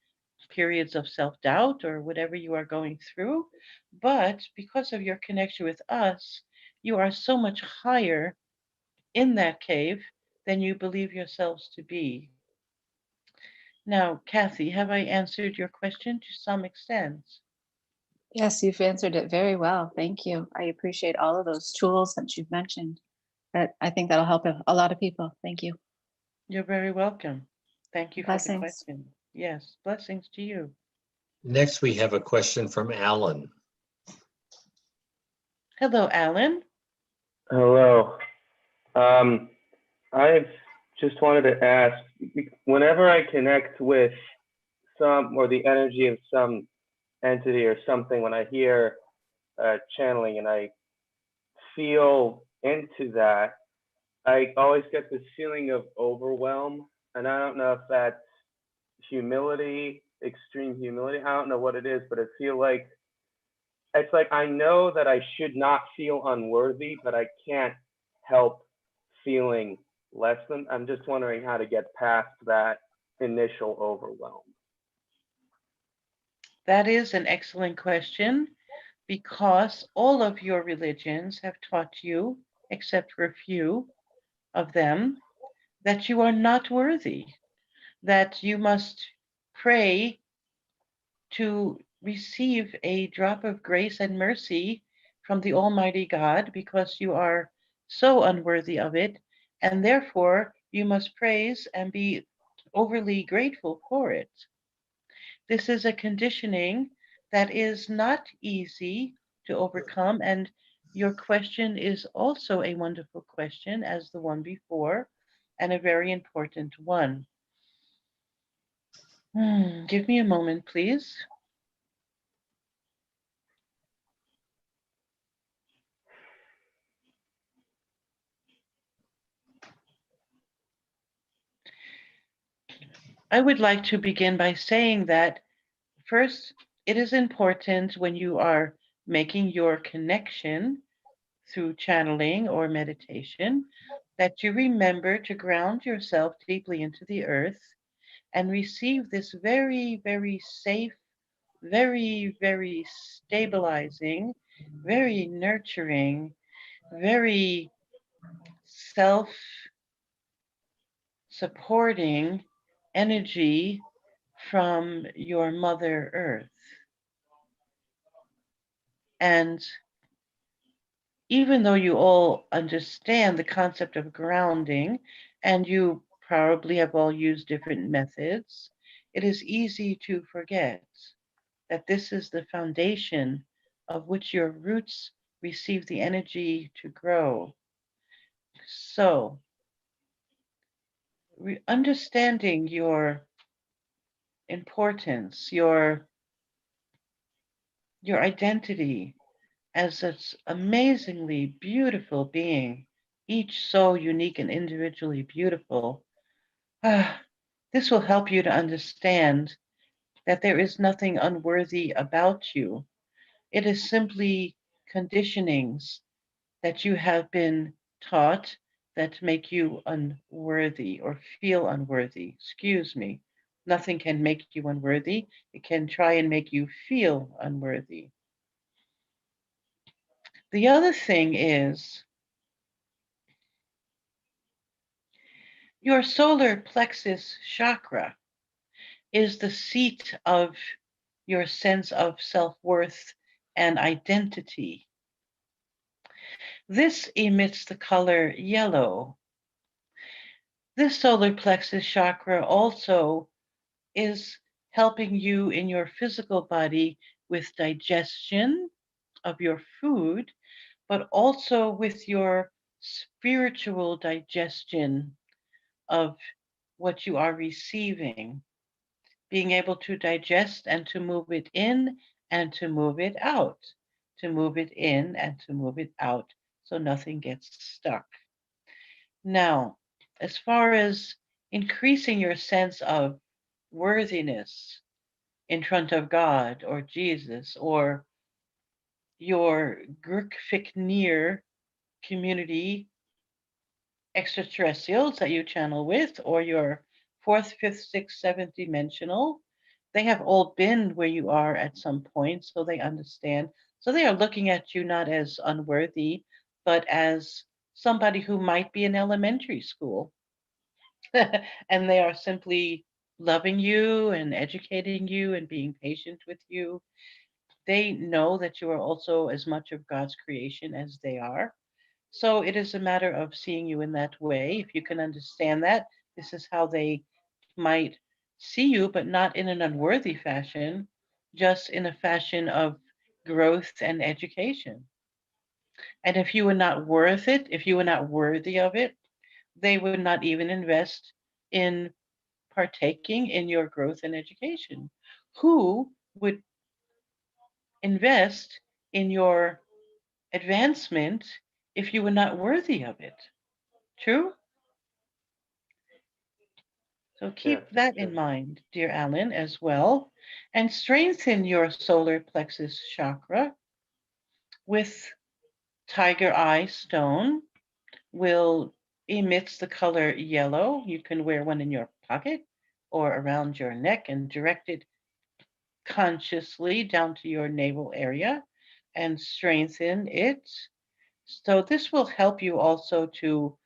periods of self doubt, or whatever you are going through. But because of your connection with us, you are so much higher in that cave than you believe yourselves to be. Now, Kathy, have I answered your question to some extent? Yes, you've answered it very well. Thank you. I appreciate all of those tools that you've mentioned. But I think that'll help a lot of people. Thank you. You're very welcome. Thank you for the Blessings. question. Yes, blessings to you. Next, we have a question from Alan. Hello, Alan. Hello. I've just wanted to ask, whenever I connect with some or the energy of some entity or something, when I hear channeling and I feel into that, I always get this feeling of overwhelm. And I don't know if that's humility, extreme humility. I don't know what it is, but I feel like it's like I know that I should not feel unworthy, but I can't help feeling less than. I'm just wondering how to get past that initial overwhelm. That is an excellent question, because all of your religions have taught you, except for a few of them, that you are not worthy, that you must pray to receive a drop of grace and mercy from the Almighty God, because you are so unworthy of it, and therefore you must praise and be overly grateful for it. This is a conditioning that is not easy to overcome, and your question is also a wonderful question, as the one before, and a very important one. Give me a moment, please. I would like to begin by saying that first, it is important when you are making your connection through channeling or meditation that you remember to ground yourself deeply into the earth and receive this very, very safe, very, very stabilizing, very nurturing, very self supporting energy from your Mother Earth. And even though you all understand the concept of grounding, and you probably have all used different methods, it is easy to forget that this is the foundation of which your roots receive the energy to grow. So, understanding your importance, your identity as this amazingly beautiful being, each so unique and individually beautiful, this will help you to understand that there is nothing unworthy about you. It is simply conditionings that you have been taught that make you unworthy or feel unworthy. Excuse me. Nothing can make you unworthy. It can try and make you feel unworthy. The other thing is your solar plexus chakra is the seat of your sense of self-worth and identity. This emits the color yellow. This solar plexus chakra also is helping you in your physical body with digestion of your food, but also with your spiritual digestion of what you are receiving, being able to digest and to move it in and to move it out, to move it in and to move it out so nothing gets stuck. Now, as far as increasing your sense of worthiness in front of God or Jesus or your Gurkfiknir community extraterrestrials that you channel with, or your fourth, fifth, sixth, seventh dimensional, they have all been where you are at some point, so they understand. So they are looking at you not as unworthy, but as somebody who might be in elementary school. And they are simply loving you and educating you and being patient with you. They know that you are also as much of God's creation as they are. So it is a matter of seeing you in that way. If you can understand that, this is how they might see you, but not in an unworthy fashion, just in a fashion of growth and education. And if you were not worth it, if you were not worthy of it, they would not even invest in partaking in your growth and education. Who would invest in your advancement if you were not worthy of it? True? So Yes, keep that yes. in mind, dear Alan, as well, and strengthen your solar plexus chakra with tiger eye stone. Will emits the color yellow. You can wear one in your pocket or around your neck and direct it consciously down to your navel area and strengthen it. So this will help you also to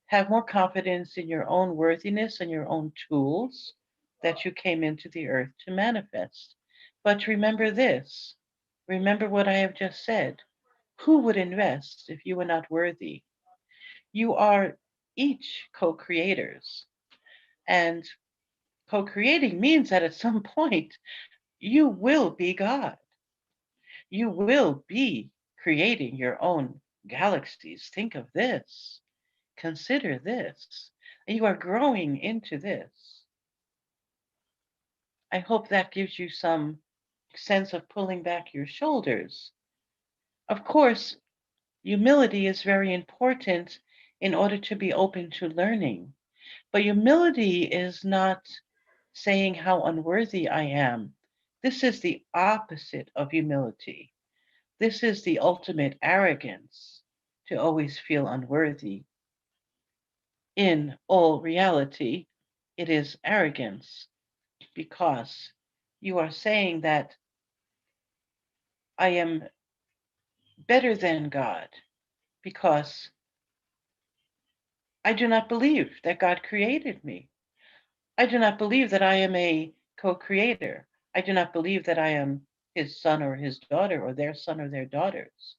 have more confidence in your own worthiness and your own tools that you came into the earth to manifest. But remember this, remember what I have just said. Who would invest if you were not worthy? You are each co creators. And co creating means that at some point you will be God. You will be creating your own galaxies. Think of this. Consider this. You are growing into this. I hope that gives you some sense of pulling back your shoulders. Of course, humility is very important in order to be open to learning. But humility is not saying how unworthy I am. This is the opposite of humility. This is the ultimate arrogance to always feel unworthy. In all reality, it is arrogance because you are saying that I am better than God because I do not believe that God created me. I do not believe that I am a co creator. I do not believe that I am his son or his daughter or their son or their daughters.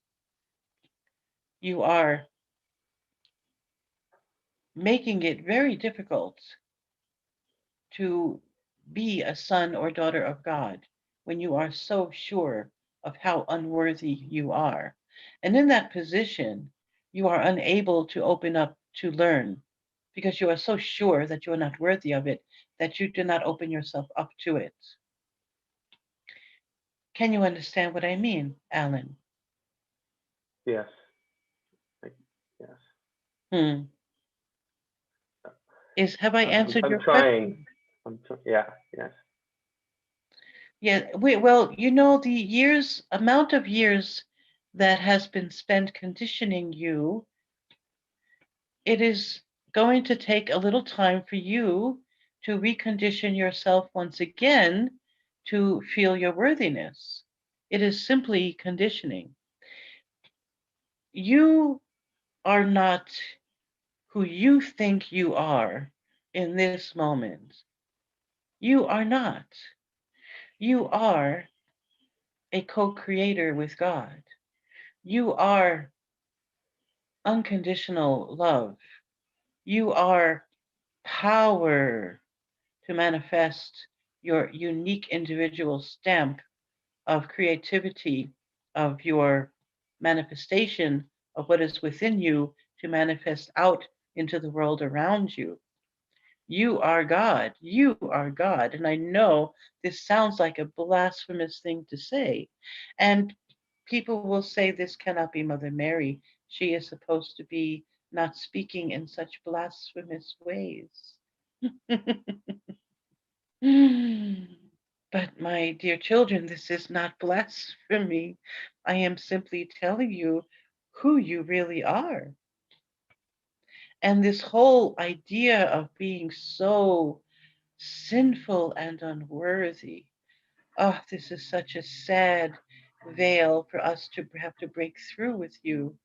You are making it very difficult to be a son or daughter of God when you are so sure of how unworthy you are. And in that position, you are unable to open up to learn because you are so sure that you are not worthy of it that you do not open yourself up to it. Can you understand what I mean, Alan? Yes. Like, yes. Hmm. Have I answered I'm your trying. question? Yeah. Yes. Yeah, well, you know, the years, amount of years that has been spent conditioning you, it is going to take a little time for you to recondition yourself once again to feel your worthiness. It is simply conditioning. You are not who you think you are in this moment. You are not. You are a co creator with God. You are unconditional love. You are power to manifest your unique individual stamp of creativity, of your manifestation of what is within you to manifest out into the world around you. You are God. You are God. And I know this sounds like a blasphemous thing to say. And people will say this cannot be Mother Mary. She is supposed to be not speaking in such blasphemous ways. But my dear children, this is not blasphemy. I am simply telling you who you really are. And this whole idea of being so sinful and unworthy. Oh, this is such a sad veil for us to have to break through with you.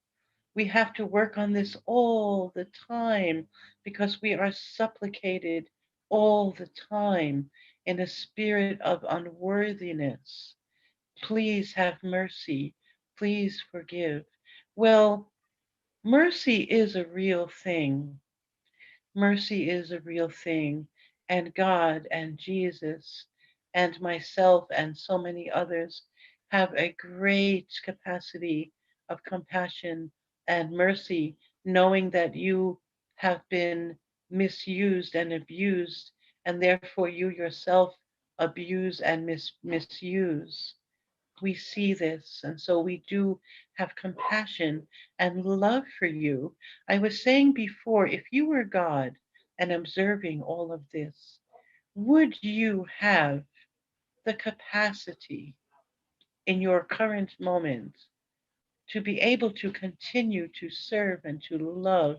We have to work on this all the time because we are supplicated all the time in a spirit of unworthiness. Please have mercy. Please forgive. Well, mercy is a real thing. Mercy is a real thing. And God and Jesus and myself and so many others have a great capacity of compassion and mercy, knowing that you have been misused and abused, and therefore you yourself abuse and misuse. We see this, and so we do have compassion and love for you. I was saying before, if you were God and observing all of this, would you have the capacity in your current moment to be able to continue to serve and to love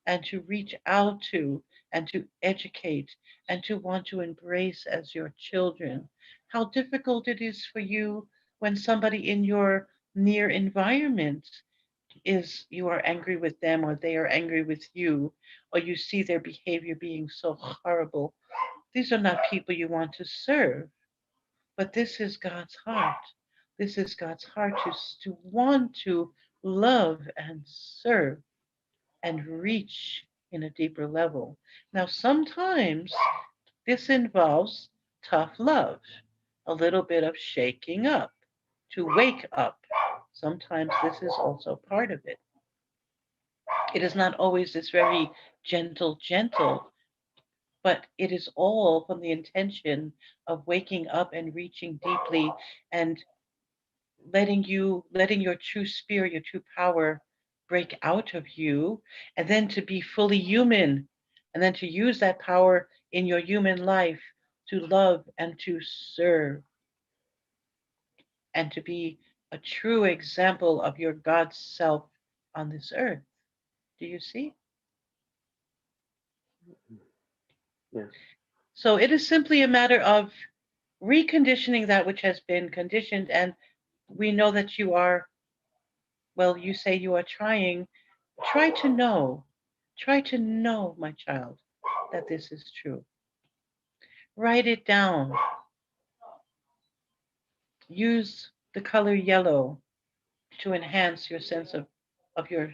and to reach out to and to educate and to want to embrace as your children? How difficult it is for you when somebody in your near environment is, you are angry with them or they are angry with you, or you see their behavior being so horrible. These are not people you want to serve, but this is God's heart. This is God's heart to want to love and serve and reach in a deeper level. Now, sometimes this involves tough love, a little bit of shaking up to wake up. Sometimes this is also part of it. It is not always this very gentle, but it is all from the intention of waking up and reaching deeply and letting your true spirit, your true power break out of you, and then to be fully human, and then to use that power in your human life to love and to serve and to be a true example of your God self on this earth. Do you see? Yeah. So it is simply a matter of reconditioning that which has been conditioned. And we know that you are, well, you say you are trying. Try try to know, my child, that this is true. Write it down. Use the color yellow to enhance your sense of your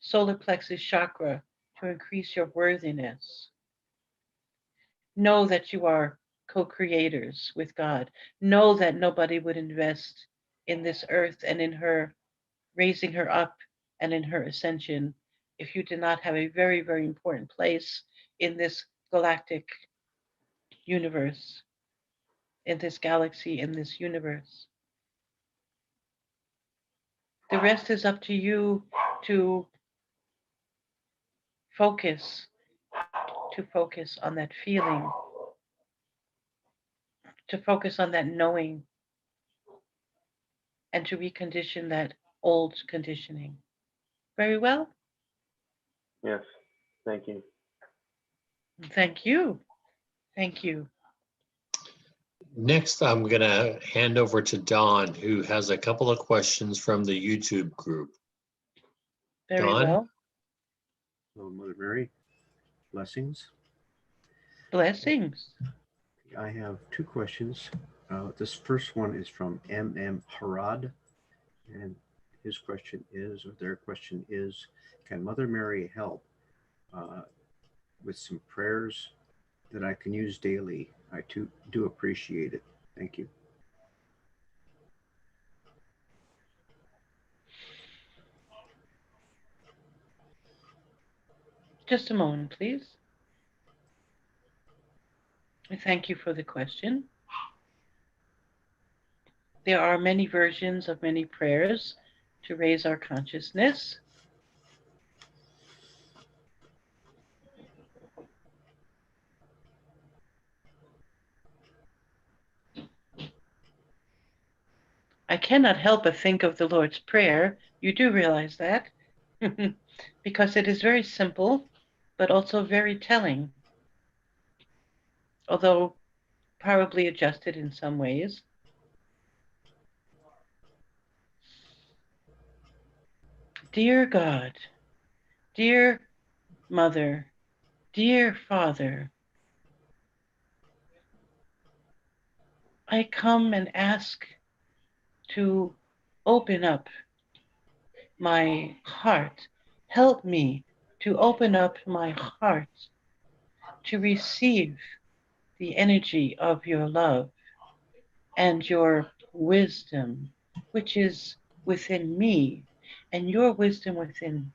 solar plexus chakra, to increase your worthiness. Know that you are co-creators with God. Know that nobody would invest in this earth and in her raising her up and in her ascension if you did not have a very, very important place in this galactic universe, in this galaxy, in this universe. The rest is up to you to focus, to focus on that feeling, to focus on that knowing, and to recondition that old conditioning. Very well. Yes. Thank you. Thank you. Thank you. Next, I'm going to hand over to Dawn, who has a couple of questions from the YouTube group. Very Dawn? well. Hello, Mother Mary. Blessings. Blessings. I have two questions. This first one is from M.M. Harad, and his question is, or their question is, can Mother Mary help with some prayers that I can use daily? I too do appreciate it. Thank you. Just a moment, please. Thank you for the question. There are many versions of many prayers to raise our consciousness. I cannot help but think of the Lord's Prayer. You do realize that? Because it is very simple, but also very telling, although probably adjusted in some ways. Dear God, dear Mother, dear Father, I come and ask to open up my heart. Help me to open up my heart to receive the energy of your love and your wisdom, which is within me, and your wisdom within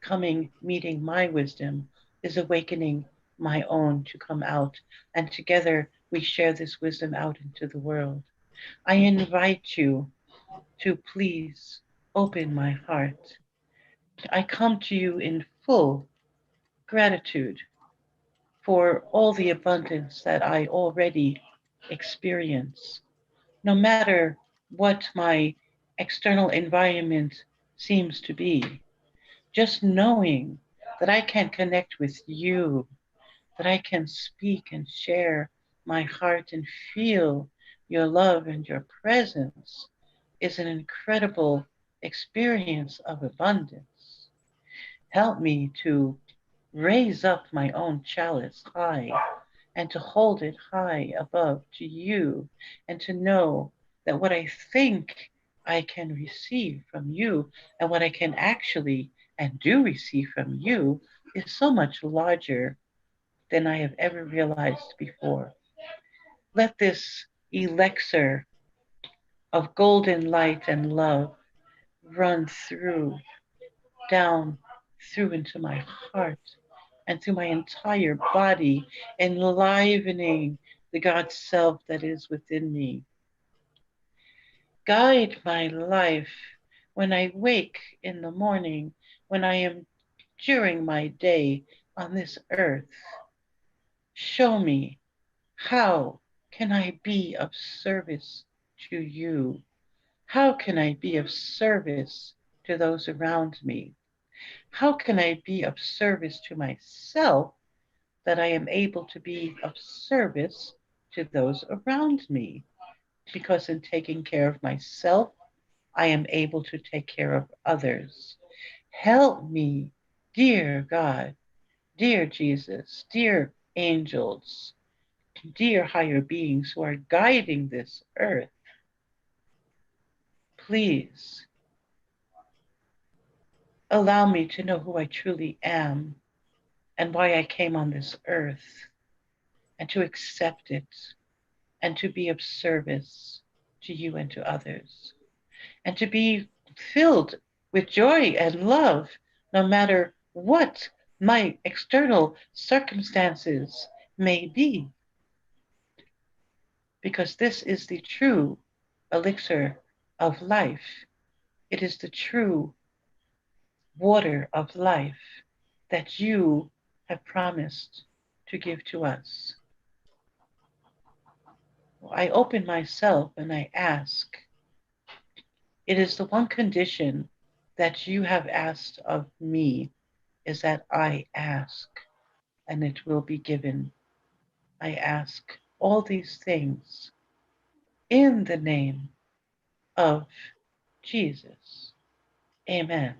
coming, meeting my wisdom, is awakening my own to come out. And together we share this wisdom out into the world. I invite you to please open my heart. I come to you in full gratitude for all the abundance that I already experience. No matter what my external environment seems to be, just knowing that I can connect with you, that I can speak and share my heart and feel your love and your presence is an incredible experience of abundance. Help me to raise up my own chalice high and to hold it high above to you, and to know that what I think I can receive from you and what I can actually and do receive from you is so much larger than I have ever realized before. Let this elixir of golden light and love run through, down through into my heart and through my entire body, enlivening the God self that is within me. Guide my life when I wake in the morning, when I am during my day on this earth. Show me, how can I be of service to you? How can I be of service to those around me? How can I be of service to myself that I am able to be of service to those around me? Because in taking care of myself, I am able to take care of others. Help me, dear God, dear Jesus, dear angels, dear higher beings who are guiding this earth. Please allow me to know who I truly am and why I came on this earth, and to accept it and to be of service to you and to others, and to be filled with joy and love no matter what my external circumstances may be, because this is the true elixir of life. It is the true water of life that you have promised to give to us. I open myself and I ask. It is the one condition that you have asked of me, is that I ask and it will be given. I ask all these things in the name of Jesus. Amen.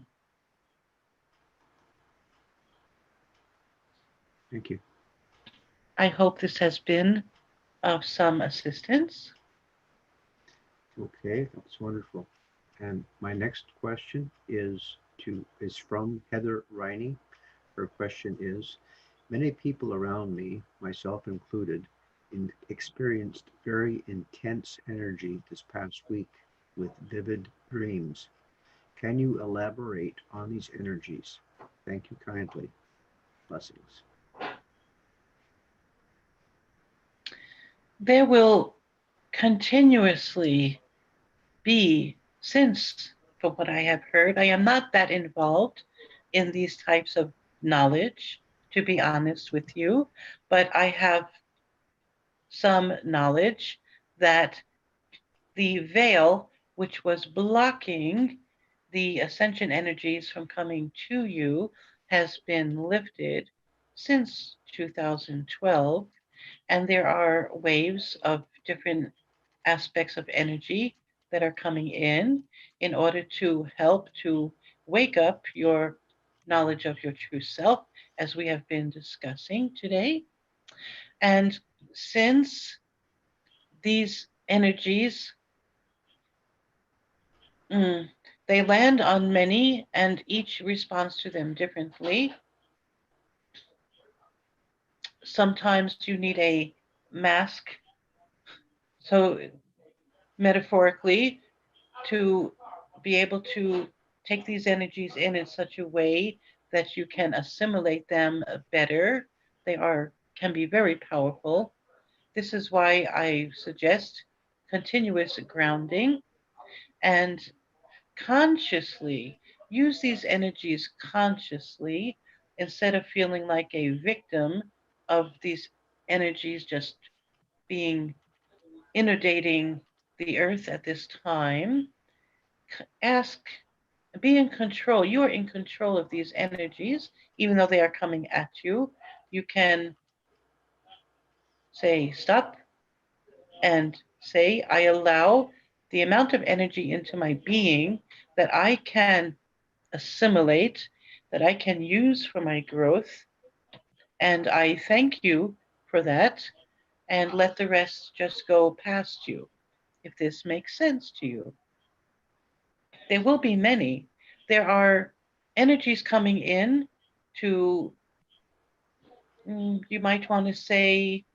Thank you. I hope this has been of some assistance. Okay, that's wonderful. And my next question is from Heather Riney. Her question is, many people around me, myself included, experienced very intense energy this past week with vivid dreams. Can you elaborate on these energies? Thank you kindly. Blessings. There will continuously be, since from what I have heard, I am not that involved in these types of knowledge, to be honest with you, but I have some knowledge that the veil, which was blocking the ascension energies from coming to you, has been lifted since 2012. And there are waves of different aspects of energy that are coming in order to help to wake up your knowledge of your true self, as we have been discussing today. And since these energies, they land on many and each responds to them differently. Sometimes you need a mask, so metaphorically, to be able to take these energies in such a way that you can assimilate them better. They can be very powerful. This is why I suggest continuous grounding and consciously use these energies consciously instead of feeling like a victim of these energies just being inundating the earth at this time. Ask, be in control. You are in control of these energies, even though they are coming at you. You can say stop and say, I allow the amount of energy into my being that I can assimilate, that I can use for my growth. And I thank you for that. And let the rest just go past you, if this makes sense to you. There will be many. There are energies coming in to, you might want to say,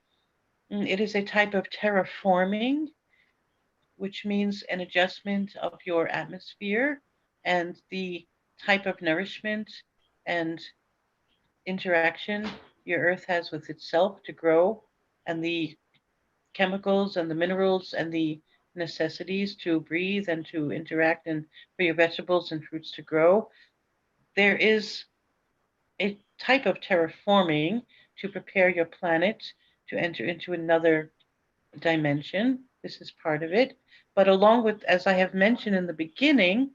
it is a type of terraforming, which means an adjustment of your atmosphere and the type of nourishment and interaction your earth has with itself to grow, and the chemicals and the minerals and the necessities to breathe and to interact and for your vegetables and fruits to grow. There is a type of terraforming to prepare your planet to enter into another dimension. This is part of it. But along with, as I have mentioned in the beginning,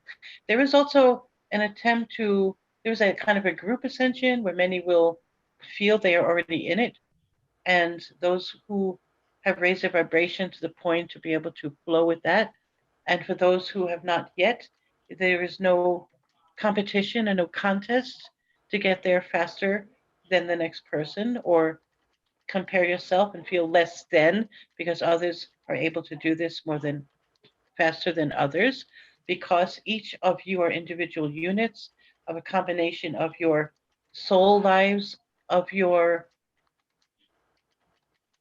there is also an attempt to, there's a kind of a group ascension where many will feel they are already in it. And those who have raised their vibration to the point to be able to flow with that. And for those who have not yet, there is no competition and no contest to get there faster than the next person or compare yourself and feel less than because others are able to do this more than faster than others, because each of you are individual units of a combination of your soul lives, of your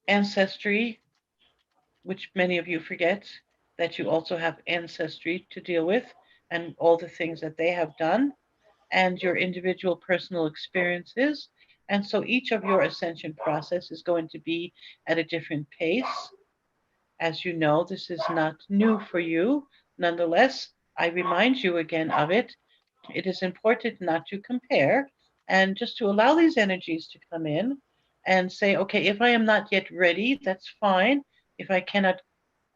ancestry, which many of you forget that you also have ancestry to deal with and all the things that they have done, and your individual personal experiences. And so each of your ascension process is going to be at a different pace. As you know, this is not new for you. Nonetheless, I remind you again of it. It is important not to compare and just to allow these energies to come in and say, okay, if I am not yet ready, that's fine. If I cannot,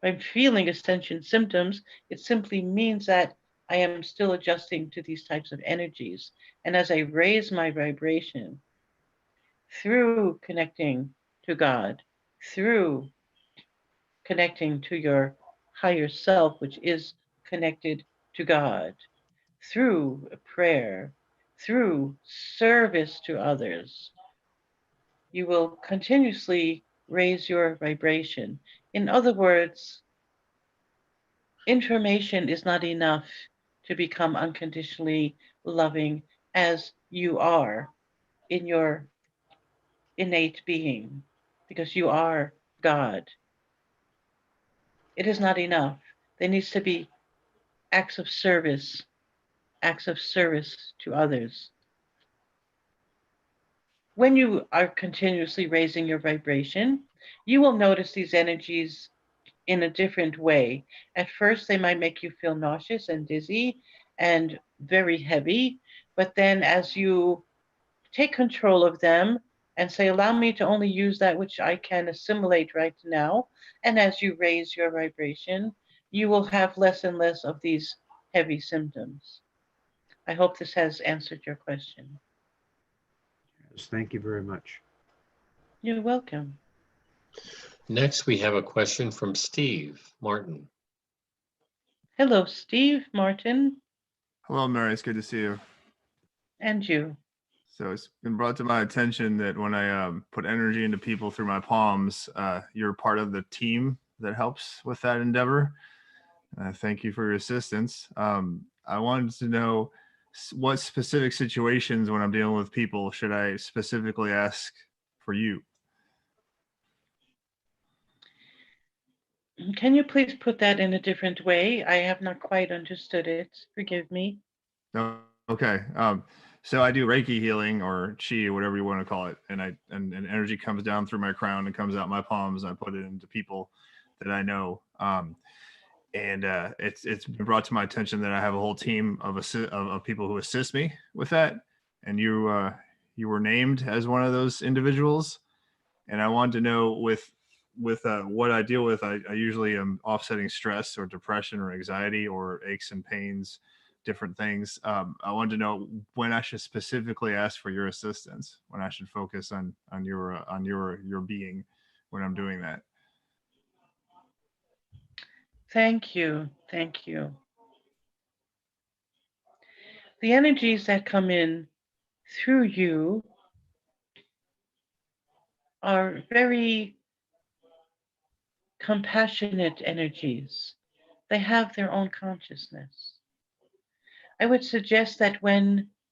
if I'm feeling ascension symptoms, it simply means that I am still adjusting to these types of energies. And as I raise my vibration through connecting to God, through connecting to your higher self, which is connected to God, through prayer, through service to others, you will continuously raise your vibration. In other words, information is not enough to become unconditionally loving as you are in your innate being, because you are God. It is not enough. There needs to be acts of service to others. When you are continuously raising your vibration, you will notice these energies in a different way. At first, they might make you feel nauseous and dizzy and very heavy, but then as you take control of them and say, allow me to only use that which I can assimilate right now, and as you raise your vibration, you will have less and less of these heavy symptoms. I hope this has answered your question. Yes, thank you very much. You're welcome. Next, we have a question from Steve Martin. Hello, Steve Martin, Hello, Mary. It's good to see you. and you. So it's been brought to my attention that when I put energy into people through my palms, you're part of the team that helps with that endeavor. Thank you for your assistance. I wanted to know what specific situations when I'm dealing with people should I specifically ask for you? Can you please put that in a different way? I have not quite understood it. Forgive me. Oh, okay. So I do Reiki healing or Chi, whatever you want to call it, and energy comes down through my crown and comes out my palms. And I put it into people that I know. And it's been brought to my attention that I have a whole team of people who assist me with that. And you were named as one of those individuals. And I wanted to know with what I deal with, I usually am offsetting stress or depression or anxiety or aches and pains, different things. I wanted to know when I should specifically ask for your assistance, when I should focus on your being when I'm doing that. Thank you. Thank you. The energies that come in through you are very compassionate energies. They have their own consciousness. I would suggest that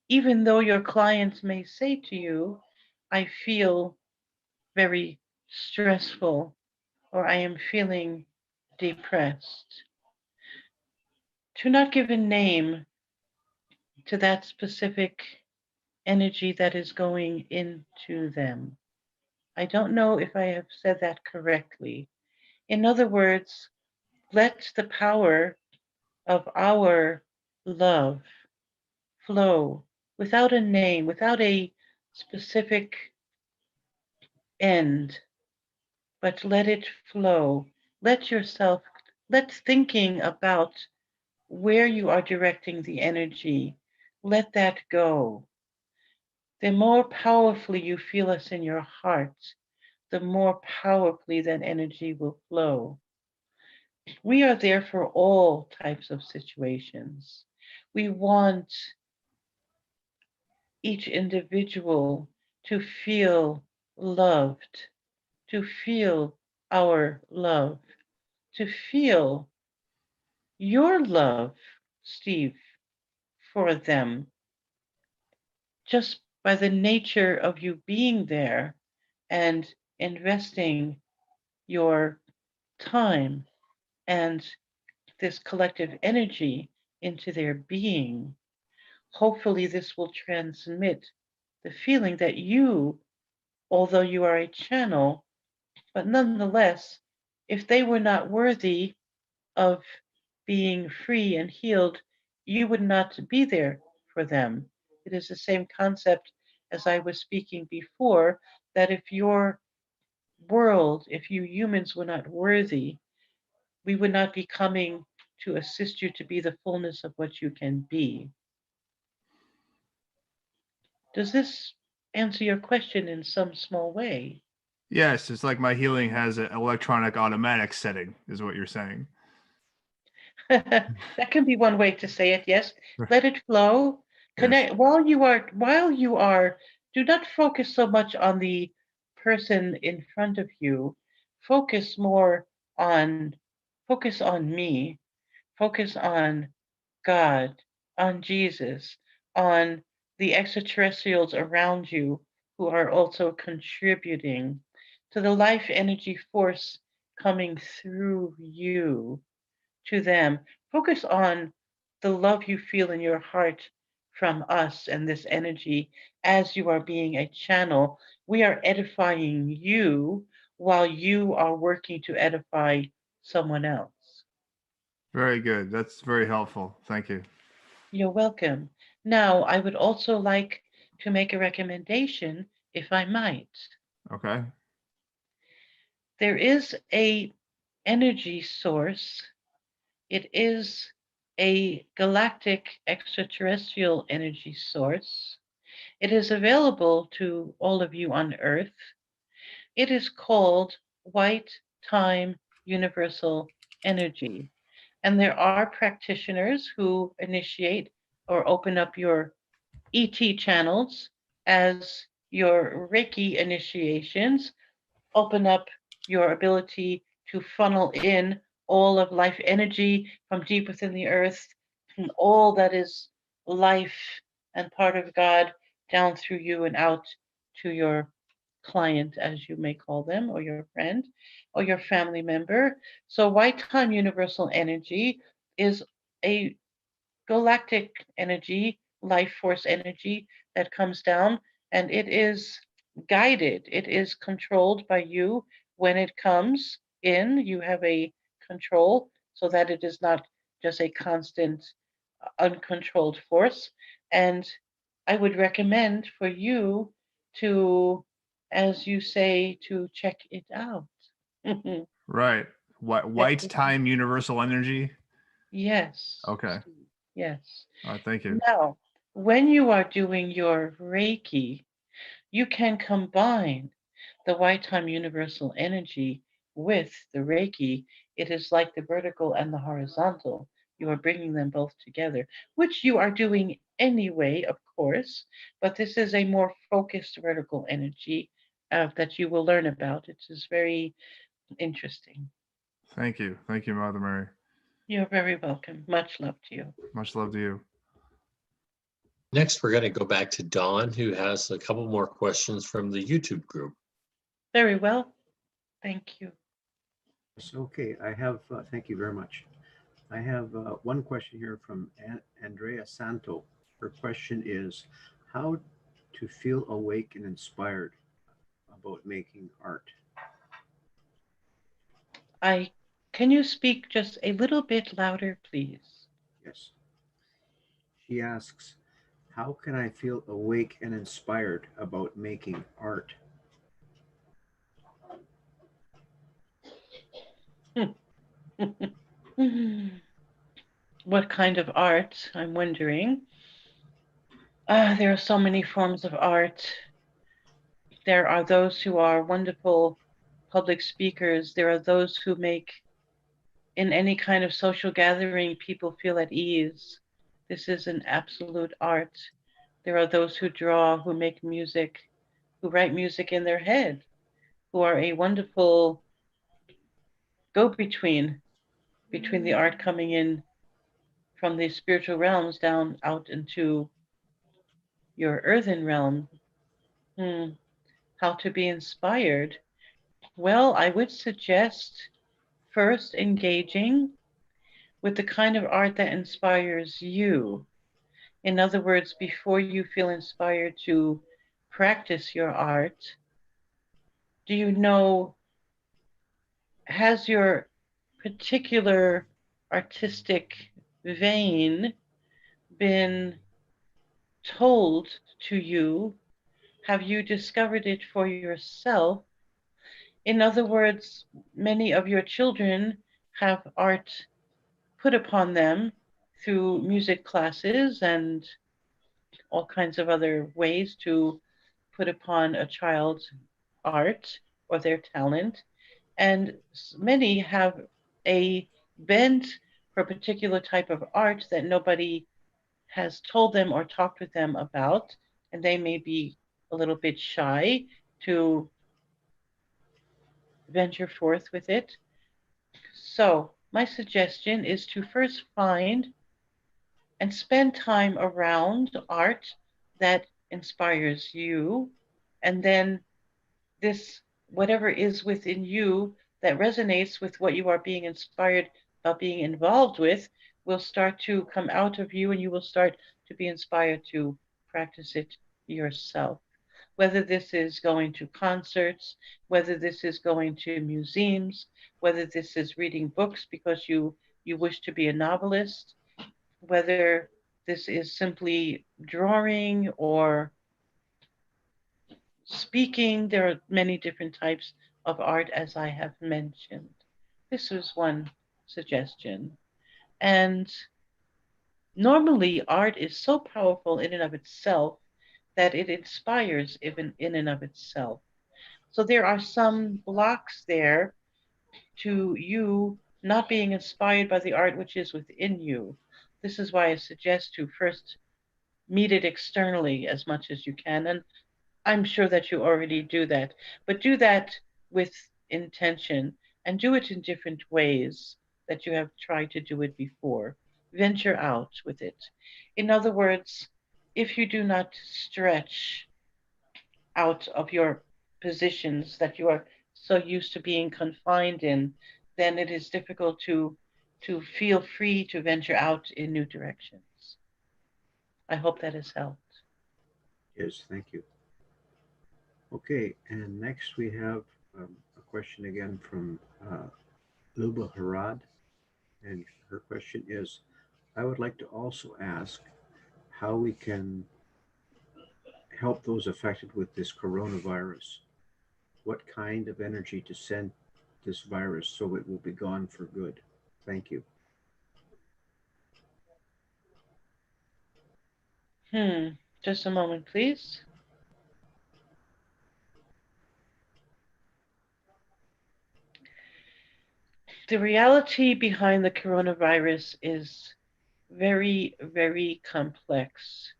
even though your clients may say to you, I feel very stressful or I am feeling depressed, to not give a name to that specific energy that is going into them. I don't know if I have said that correctly. In other words, let the power of our love flow without a name, without a specific end, but let it flow. Let thinking about where you are directing the energy, let that go. The more powerfully you feel us in your heart, the more powerfully that energy will flow. We are there for all types of situations. We want each individual to feel loved, to feel our love, to feel your love, Steve, for them, just by the nature of you being there and investing your time and this collective energy into their being. Hopefully, this will transmit the feeling that you, although you are a channel, but nonetheless, if they were not worthy of being free and healed, you would not be there for them. It is the same concept as I was speaking before, that if your world, if you humans were not worthy, we would not be coming to assist you to be the fullness of what you can be. Does this answer your question in some small way? Yes, it's like my healing has an electronic automatic setting, is what you're saying. That can be one way to say it, yes. Let it flow. Connect. Yes. While you are, do not focus so much on the person in front of you. Focus more on, focus on me. Focus on God, on Jesus, on the extraterrestrials around you who are also contributing to the life energy force coming through you to them. Focus on the love you feel in your heart from us and this energy as you are being a channel. We are edifying you while you are working to edify someone else. Very good. That's very helpful. Thank you. You're welcome. Now, I would also like to make a recommendation, if I might. Okay. There is a energy source. It is a galactic extraterrestrial energy source. It is available to all of you on Earth. It is called White Time Universal Energy. And there are practitioners who initiate or open up your ET channels as your Reiki initiations, open up your ability to funnel in all of life energy from deep within the earth, and all that is life and part of God down through you and out to your client, as you may call them, or your friend, or your family member. So, white time universal energy is a galactic energy, life force energy that comes down, and it is guided, it is controlled by you. When it comes in, you have a control so that it is not just a constant, uncontrolled force. And I would recommend for you to, as you say, to check it out. Right. White time universal energy. Yes. Okay. Yes. Thank you. Now, when you are doing your Reiki, you can combine the white time universal energy with the Reiki. It is like the vertical and the horizontal. You are bringing them both together, which you are doing anyway, of course, but this is a more focused vertical energy that you will learn about. It is very interesting. Thank you. Thank you, Mother Mary. You're very welcome. Much love to you. Much love to you. Next, we're going to go back to Dawn, who has a couple more questions from the YouTube group. Very well. Thank you. Okay, I have, thank you very much. I have one question here from Andrea Santo. Her question is, how to feel awake and inspired about making art? Can you speak just a little bit louder, please? Yes. She asks, how can I feel awake and inspired about making art? What kind of art? I'm wondering. There are so many forms of art. There are those who are wonderful public speakers. There are those who make, in any kind of social gathering, people feel at ease. This is an absolute art. There are those who draw, who make music, who write music in their head, who are a wonderful go-between between the art coming in from the spiritual realms down out into your earthen realm. How to be inspired? Well, I would suggest first engaging with the kind of art that inspires you. In other words, before you feel inspired to practice your art, do you know, has your particular artistic vein been told to you? Have you discovered it for yourself? In other words, many of your children have art put upon them through music classes and all kinds of other ways to put upon a child's art or their talent. And many have a bent for a particular type of art that nobody has told them or talked with them about, and they may be a little bit shy to venture forth with it. So my suggestion is to first find and spend time around art that inspires you, and then this, whatever is within you that resonates with what you are being inspired about being involved with, will start to come out of you, and you will start to be inspired to practice it yourself. Whether this is going to concerts, whether this is going to museums, whether this is reading books because you wish to be a novelist, whether this is simply drawing or speaking. There are many different types of art, as I have mentioned. This was one suggestion. And normally, art is so powerful in and of itself that it inspires even in and of itself. So there are some blocks there to you not being inspired by the art which is within you. This is why I suggest to first meet it externally as much as you can. And I'm sure that you already do that, but do that with intention. and do it in different ways that you have tried to do it before. Venture out with it. In other words, if you do not stretch out of your positions that you are so used to being confined in, then it is difficult to feel free to venture out in new directions. I hope that has helped. Yes, thank you. Okay, and next we have a question again from Luba Harad. And her question is, I would like to also ask how we can help those affected with this coronavirus. What kind of energy to send this virus so it will be gone for good? Thank you. Just a moment, please. The reality behind the coronavirus is very, very complex.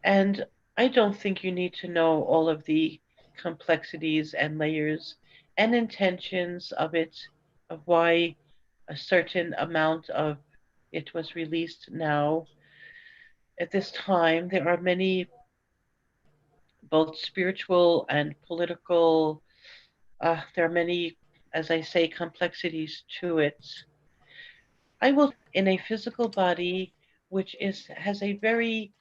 And I don't think you need to know all of the complexities and layers and intentions of it, of why a certain amount of it was released now. At this time, there are many, both spiritual and political, there are many, as I say, complexities to it. I will in a physical body which has a very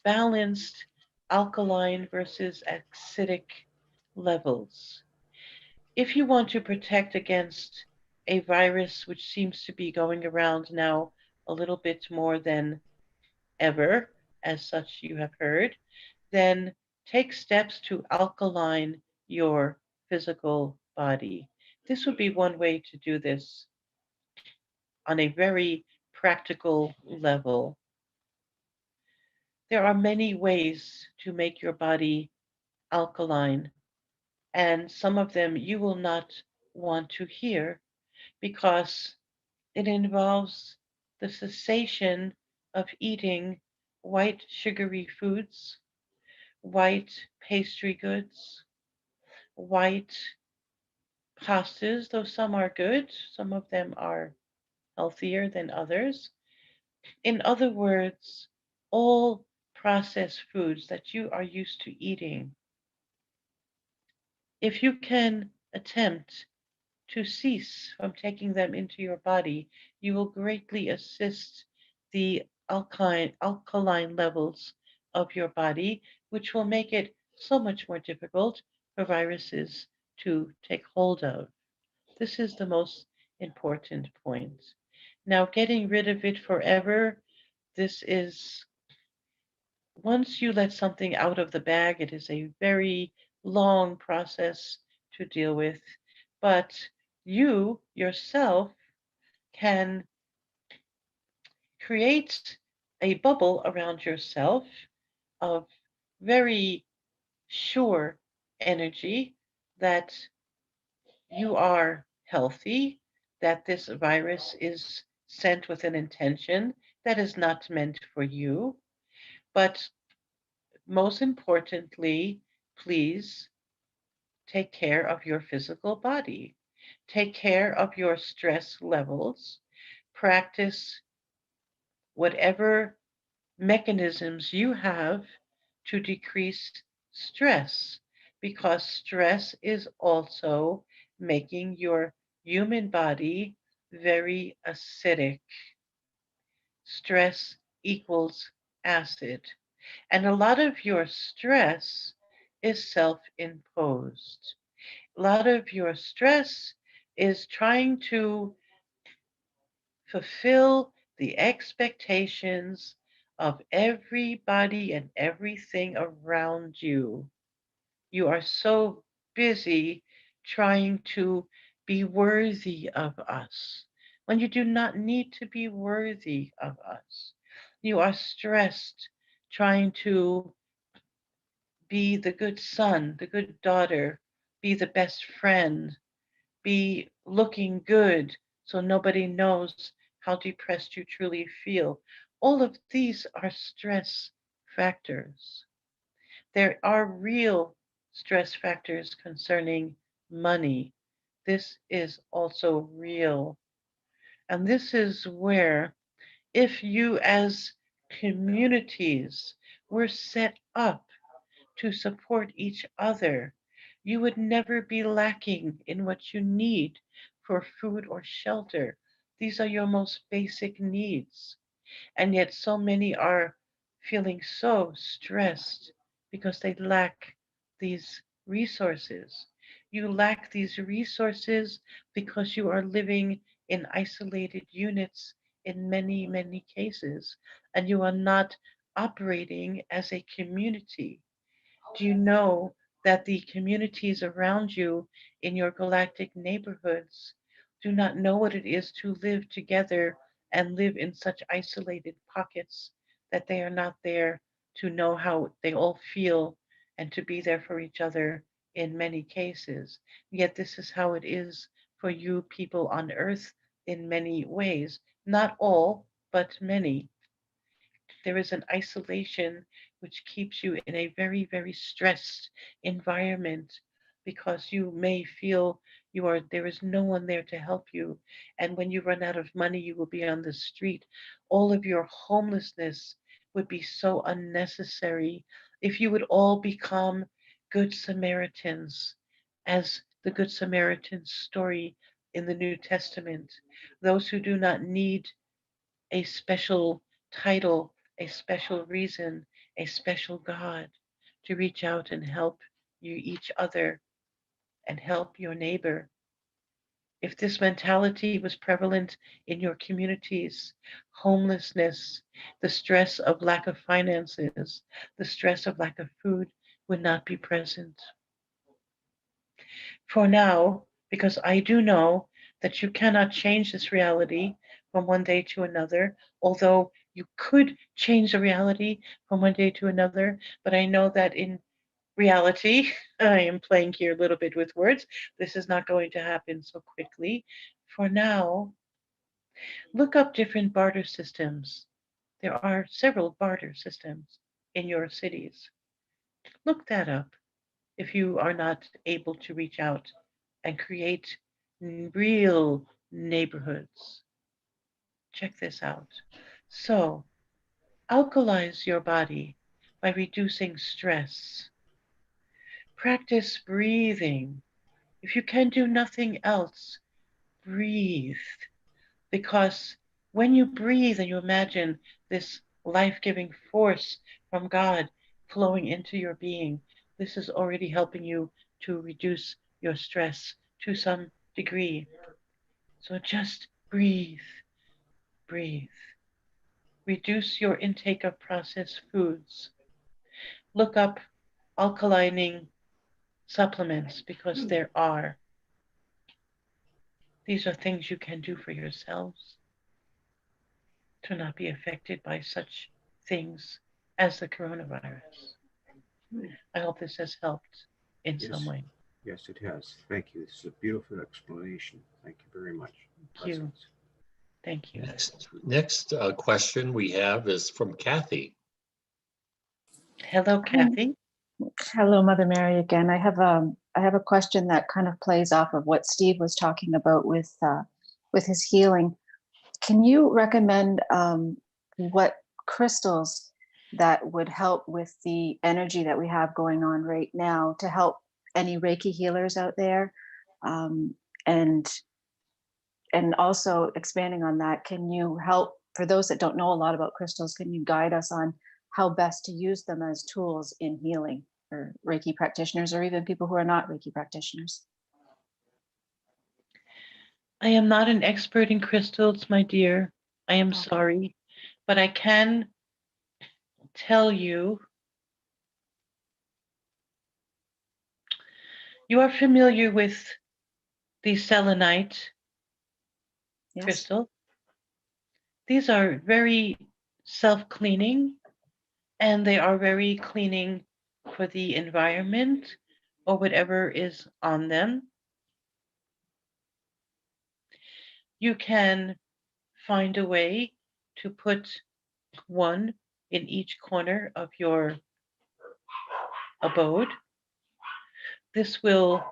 balanced alkaline versus acidic levels. If you want to protect against a virus which seems to be going around now a little bit more than ever, as such you have heard, then take steps to alkaline your physical body. This would be one way to do this on a very practical level. There are many ways to make your body alkaline, and some of them you will not want to hear because it involves the cessation of eating white sugary foods, white pastry goods, white pastas, though some are good, some of them are healthier than others. In other words, all processed foods that you are used to eating, if you can attempt to cease from taking them into your body, you will greatly assist the alkaline levels of your body, which will make it so much more difficult for viruses to take hold of. This is the most important point. Now, getting rid of it forever, this is once you let something out of the bag, it is a very long process to deal with. But you yourself can create a bubble around yourself of very sure energy that you are healthy, that this virus is sent with an intention that is not meant for you. But most importantly, please take care of your physical body. Take care of your stress levels. Practice whatever mechanisms you have to decrease stress because stress is also making your human body very acidic. Stress equals acid. And a lot of your stress is self imposed. A lot of your stress is trying to fulfill the expectations of everybody and everything around you. You are so busy trying to be worthy of us when you do not need to be worthy of us. You are stressed trying to be the good son, the good daughter, be the best friend, be looking good so nobody knows how depressed you truly feel. All of these are stress factors. There are real stress factors concerning money, This is also real. And this is where, if you as communities were set up to support each other, you would never be lacking in what you need for food or shelter. These are your most basic needs. And yet, so many are feeling so stressed because they lack these resources. You lack these resources because you are living in isolated units in many, many cases, and you are not operating as a community. Do you know that the communities around you in your galactic neighborhoods do not know what it is to live together and live in such isolated pockets, that they are not there to know how they all feel and to be there for each other in many cases? Yet this is how it is for you people on Earth in many ways. Not all, but many. There is an isolation which keeps you in a very, very stressed environment, because you may feel there is no one there to help you. And when you run out of money, you will be on the street. All of your homelessness would be so unnecessary if you would all become good Samaritans, as the Good Samaritan story in the New Testament. Those who do not need a special title, a special reason, a special God to reach out and help you each other and help your neighbor. If this mentality was prevalent in your communities, homelessness, the stress of lack of finances, the stress of lack of food would not be present. For now, because I do know that you cannot change this reality from one day to another, although you could change the reality from one day to another, but I know that in reality, I am playing here a little bit with words, this is not going to happen so quickly. For now, look up different barter systems. There are several barter systems in your cities. Look that up if you are not able to reach out and create real neighborhoods. Check this out. So, alkalize your body by reducing stress. Practice breathing. If you can do nothing else, breathe. Because when you breathe and you imagine this life giving force from God flowing into your being, this is already helping you to reduce your stress to some degree. So just breathe, breathe. Reduce your intake of processed foods. Look up alkalining supplements, because there are. These are things you can do for yourselves to not be affected by such things as the coronavirus. I hope this has helped in some Yes. way. Yes, it has. Thank you. This is a beautiful explanation. Thank you very much. Thank you. Blessings. Thank you. Next question we have is from Kathy. Hello, Kathy. Hello, Mother Mary again. I have a question that kind of plays off of what Steve was talking about with his healing. Can you recommend what crystals that would help with the energy that we have going on right now, to help any Reiki healers out there? And also expanding on that, can you help, for those that don't know a lot about crystals, can you guide us on how best to use them as tools in healing for Reiki practitioners, or even people who are not Reiki practitioners? I am not an expert in crystals, my dear. I am sorry, but I can tell you, you are familiar with the selenite Yes. crystal. These are very self-cleaning, and they are very cleaning for the environment or whatever is on them. You can find a way to put one in each corner of your abode. This will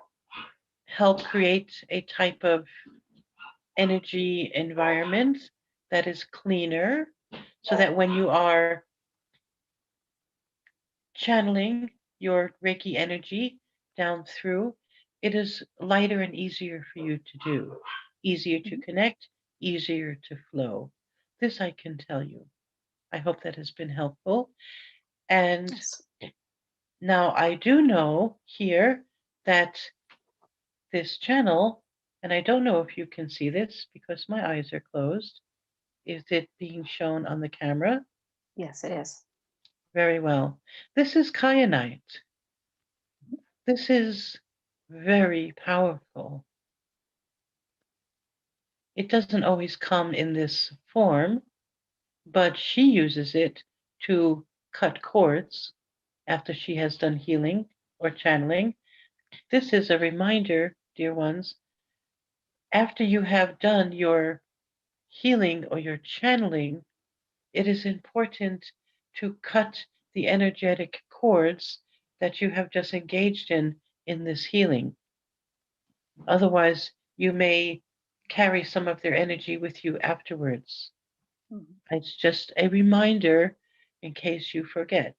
help create a type of energy environment that is cleaner, so that when you are channeling your Reiki energy down through, it is lighter and easier for you to do, easier to connect, easier to flow. This I can tell you. I hope that has been helpful. And Yes. now I do know here that this channel, and I don't know if you can see this because my eyes are closed. Is it being shown on the camera? Yes, it is. Very well. This is kyanite. This is very powerful. It doesn't always come in this form, but she uses it to cut cords after she has done healing or channeling. This is a reminder, dear ones, after you have done your healing or your channeling, it is important to cut the energetic cords that you have just engaged in this healing. Otherwise, you may carry some of their energy with you afterwards. Mhm. It's just a reminder in case you forget.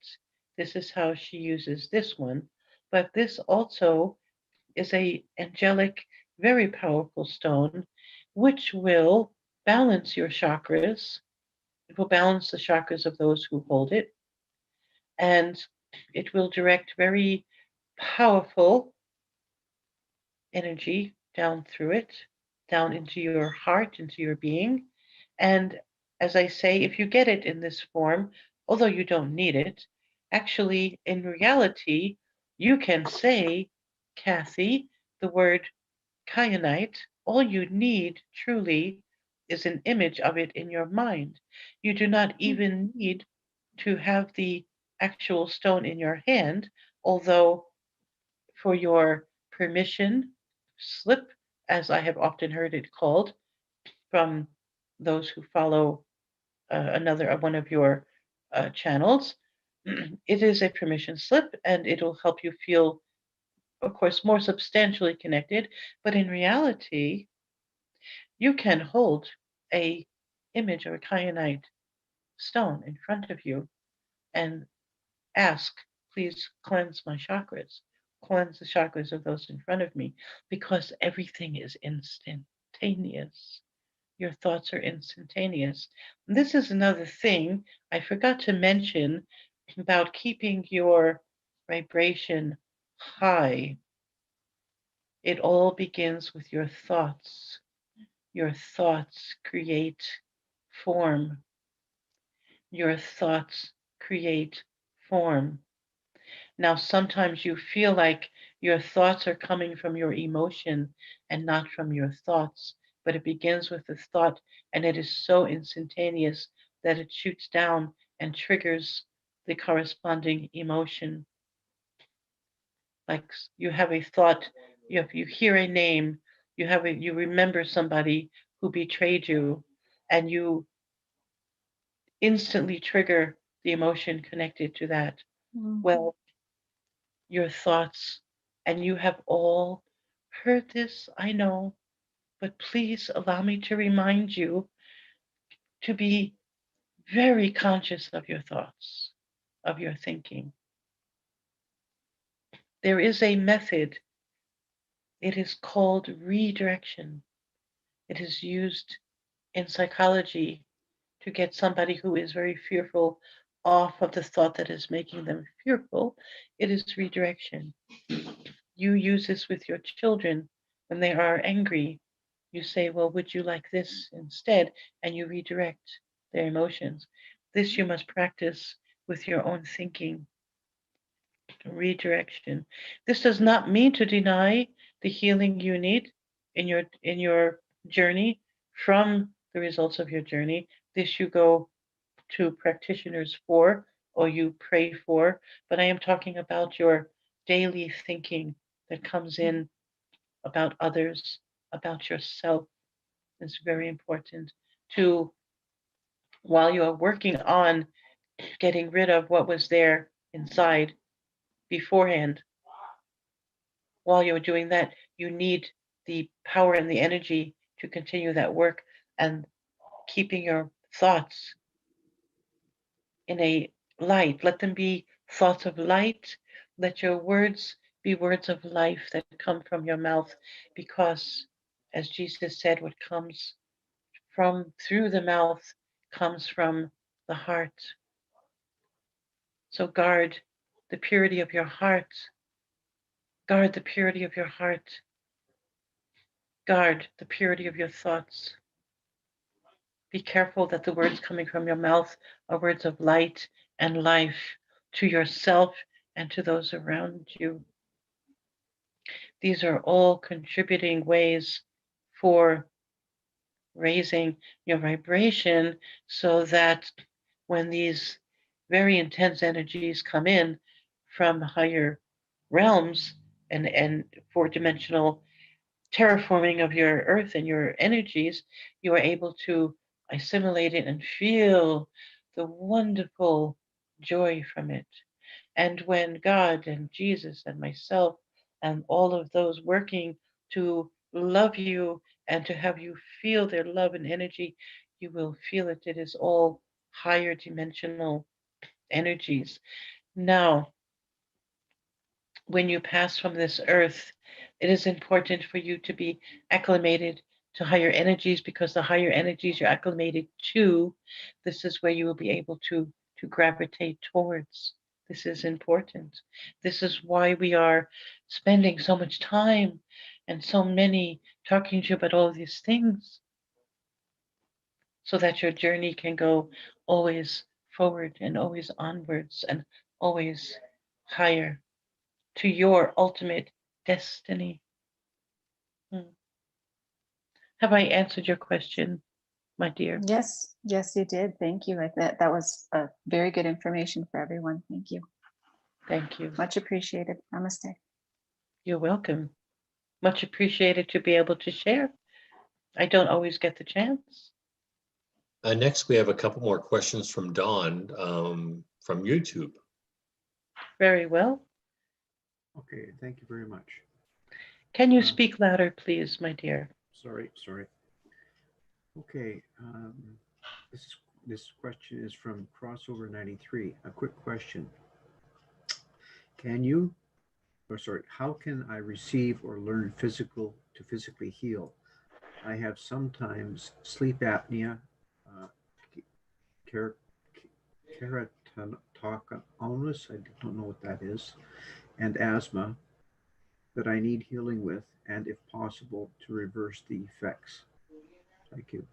This is how she uses this one. But this also is a angelic, very powerful stone, which will balance your chakras. It will balance the chakras of those who hold it, and it will direct very powerful energy down through it, down into your heart, into your being. And as I say, if you get it in this form, although you don't need it, actually, in reality, you can say, Kathy, the word kyanite. All you need truly is an image of it in your mind. You do not even need to have the actual stone in your hand, although for your permission slip, as I have often heard it called from those who follow another one of your channels. It is a permission slip, and it'll help you feel, of course, more substantially connected. But in reality, you can hold a image of a kyanite stone in front of you and ask, please cleanse my chakras, cleanse the chakras of those in front of me, because everything is instantaneous. Your thoughts are instantaneous. This is another thing I forgot to mention about keeping your vibration high. It all begins with your thoughts. Your thoughts create form. Your thoughts create form. Now, sometimes you feel like your thoughts are coming from your emotion and not from your thoughts, but it begins with the thought, and it is so instantaneous that it shoots down and triggers the corresponding emotion. Like you have a thought, you hear a name, you remember somebody who betrayed you, and you instantly trigger the emotion connected to that. Mhm. Well, your thoughts, and you have all heard this, I know, but please allow me to remind you to be very conscious of your thoughts, of your thinking. There is a method, it is called redirection. It is used in psychology to get somebody who is very fearful off of the thought that is making them fearful. It is redirection. You use this with your children when they are angry. You say, well, would you like this instead? And you redirect their emotions. This you must practice with your own thinking. Redirection. This does not mean to deny the healing you need in your journey from the results of your journey. This you go to practitioners for, or you pray for, but I am talking about your daily thinking that comes in about others, about yourself. It's very important to, while you are working on getting rid of what was there inside beforehand, while you're doing that, you need the power and the energy to continue that work, and keeping your thoughts in a light. Let them be thoughts of light. Let your words be words of life that come from your mouth, because as Jesus said, what comes from through the mouth comes from the heart. So guard the purity of your heart. Guard the purity of your heart. Guard the purity of your thoughts. Be careful that the words coming from your mouth are words of light and life to yourself and to those around you. These are all contributing ways for raising your vibration, so that when these very intense energies come in from higher realms and four-dimensional terraforming of your earth and your energies, you are able to assimilate it and feel the wonderful joy from it. And when God and Jesus and myself and all of those working to love you and to have you feel their love and energy, you will feel it. It is all higher dimensional energies. Now, when you pass from this earth, it is important for you to be acclimated to higher energies, because the higher energies you're acclimated to, this is where you will be able to gravitate towards. This is important. This is why we are spending so much time and so many talking to you about all of these things, so that your journey can go always forward and always onwards and always higher to your ultimate destiny. Have I answered your question, my dear? Yes, yes, you did. Thank you. That was very good information for everyone. Thank you. Thank you. Much appreciated. Namaste. You're welcome. Much appreciated to be able to share. I don't always get the chance. Next, we have a couple more questions from Dawn from YouTube. Very well. Okay, thank you very much. Can you speak louder, please, my dear? Sorry. Okay, this question is from Crossover 93. A quick question. How can I receive or learn to physically heal? I have sometimes sleep apnea, keratoconus, I don't know what that is, and asthma that I need healing with, and if possible, to reverse the effects. Thank you.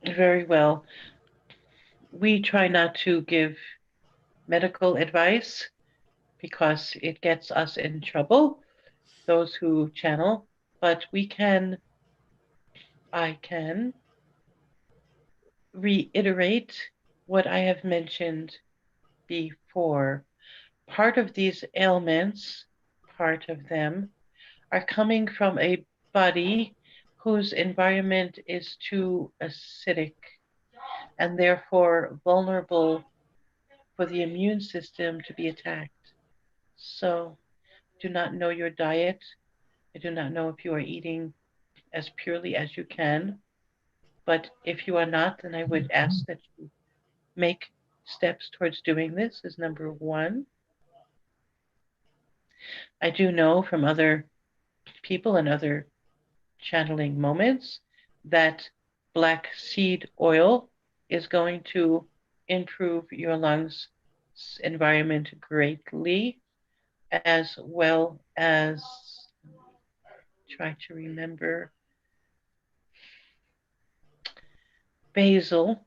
Very well. We try not to give medical advice because it gets us in trouble, those who channel, but I can reiterate what I have mentioned before. Part of these ailments, part of them, are coming from a body whose environment is too acidic and therefore vulnerable for the immune system to be attacked. So, do not know your diet. I do not know if you are eating as purely as you can, but if you are not, then I would ask that you make steps towards doing this, is number one. I do know from other people and other channeling moments that black seed oil is going to improve your lungs environment greatly, as well as, try to remember, basil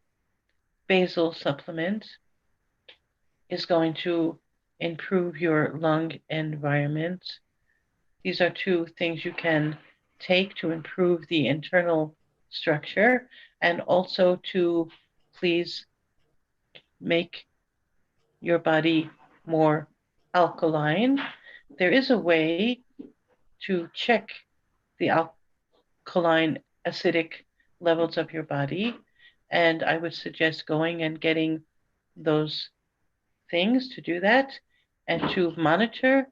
supplement is going to improve your lung environment. These are two things you can take to improve the internal structure, and also to please make your body more alkaline. There is a way to check the alkaline acidic levels of your body, and I would suggest going and getting those things to do that and to monitor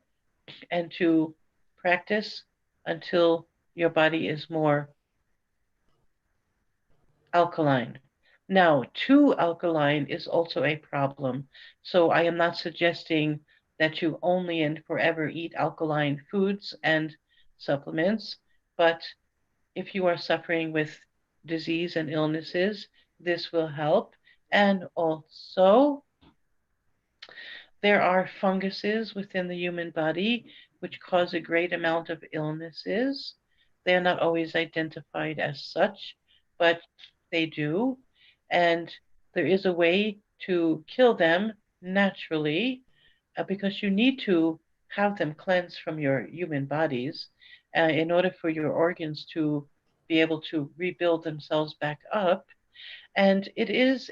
and to practice until your body is more alkaline. Now, too alkaline is also a problem. So I am not suggesting that you only and forever eat alkaline foods and supplements, but if you are suffering with disease and illnesses, this will help. And also, there are funguses within the human body which cause a great amount of illnesses. They are not always identified as such, but they do. And there is a way to kill them naturally because you need to have them cleansed from your human bodies in order for your organs to be able to rebuild themselves back up. And it is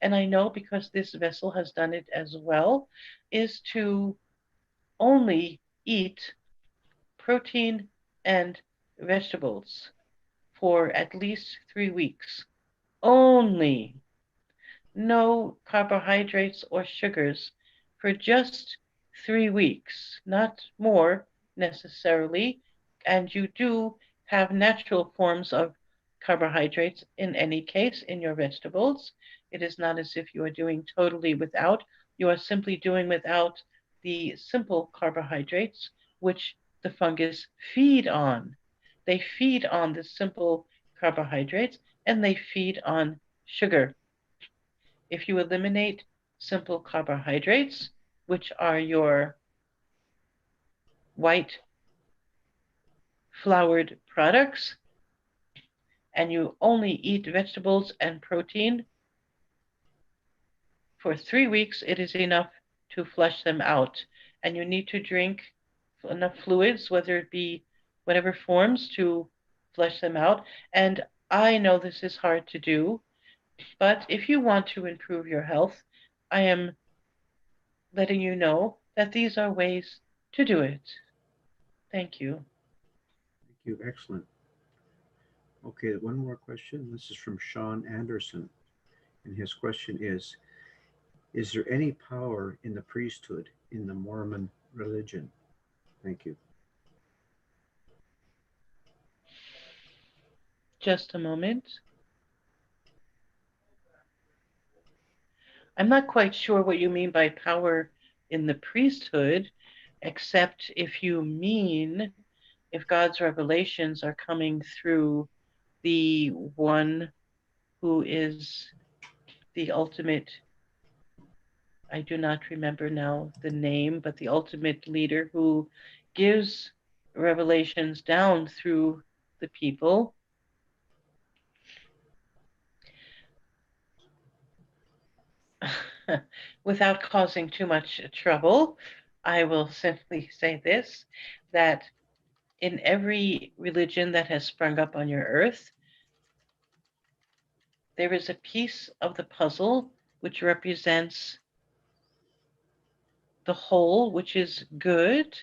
and I know because this vessel has done it as well, is to only eat protein and vegetables for at least 3 weeks. Only. No carbohydrates or sugars for just 3 weeks, not more necessarily. And you do have natural forms of carbohydrates in any case in your vegetables. It is not as if you are doing totally without. You are simply doing without the simple carbohydrates, which the fungus feed on. They feed on the simple carbohydrates and they feed on sugar. If you eliminate simple carbohydrates, which are your white floured products, and you only eat vegetables and protein, for 3 weeks it is enough to flush them out. And you need to drink enough fluids, whether it be whatever forms, to flush them out. And I know this is hard to do, but if you want to improve your health, I am letting you know that these are ways to do it. Thank you. Thank you. Excellent. Okay, one more question. This is from Sean Anderson. And his question is there any power in the priesthood in the Mormon religion? Thank you. Just a moment. I'm not quite sure what you mean by power in the priesthood, except if you mean if God's revelations are coming through the one who is the ultimate, I do not remember now the name, but the ultimate leader who gives revelations down through the people. Without causing too much trouble, I will simply say this, that in every religion that has sprung up on your earth, there is a piece of the puzzle which represents the whole, which is good,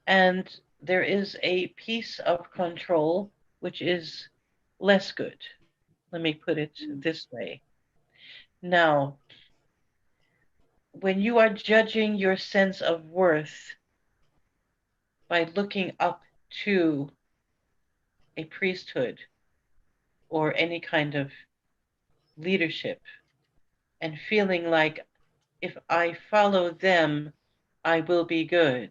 and there is a piece of control which is less good. Let me put it this way. Now, when you are judging your sense of worth by looking up to a priesthood or any kind of leadership and feeling like if I follow them, I will be good.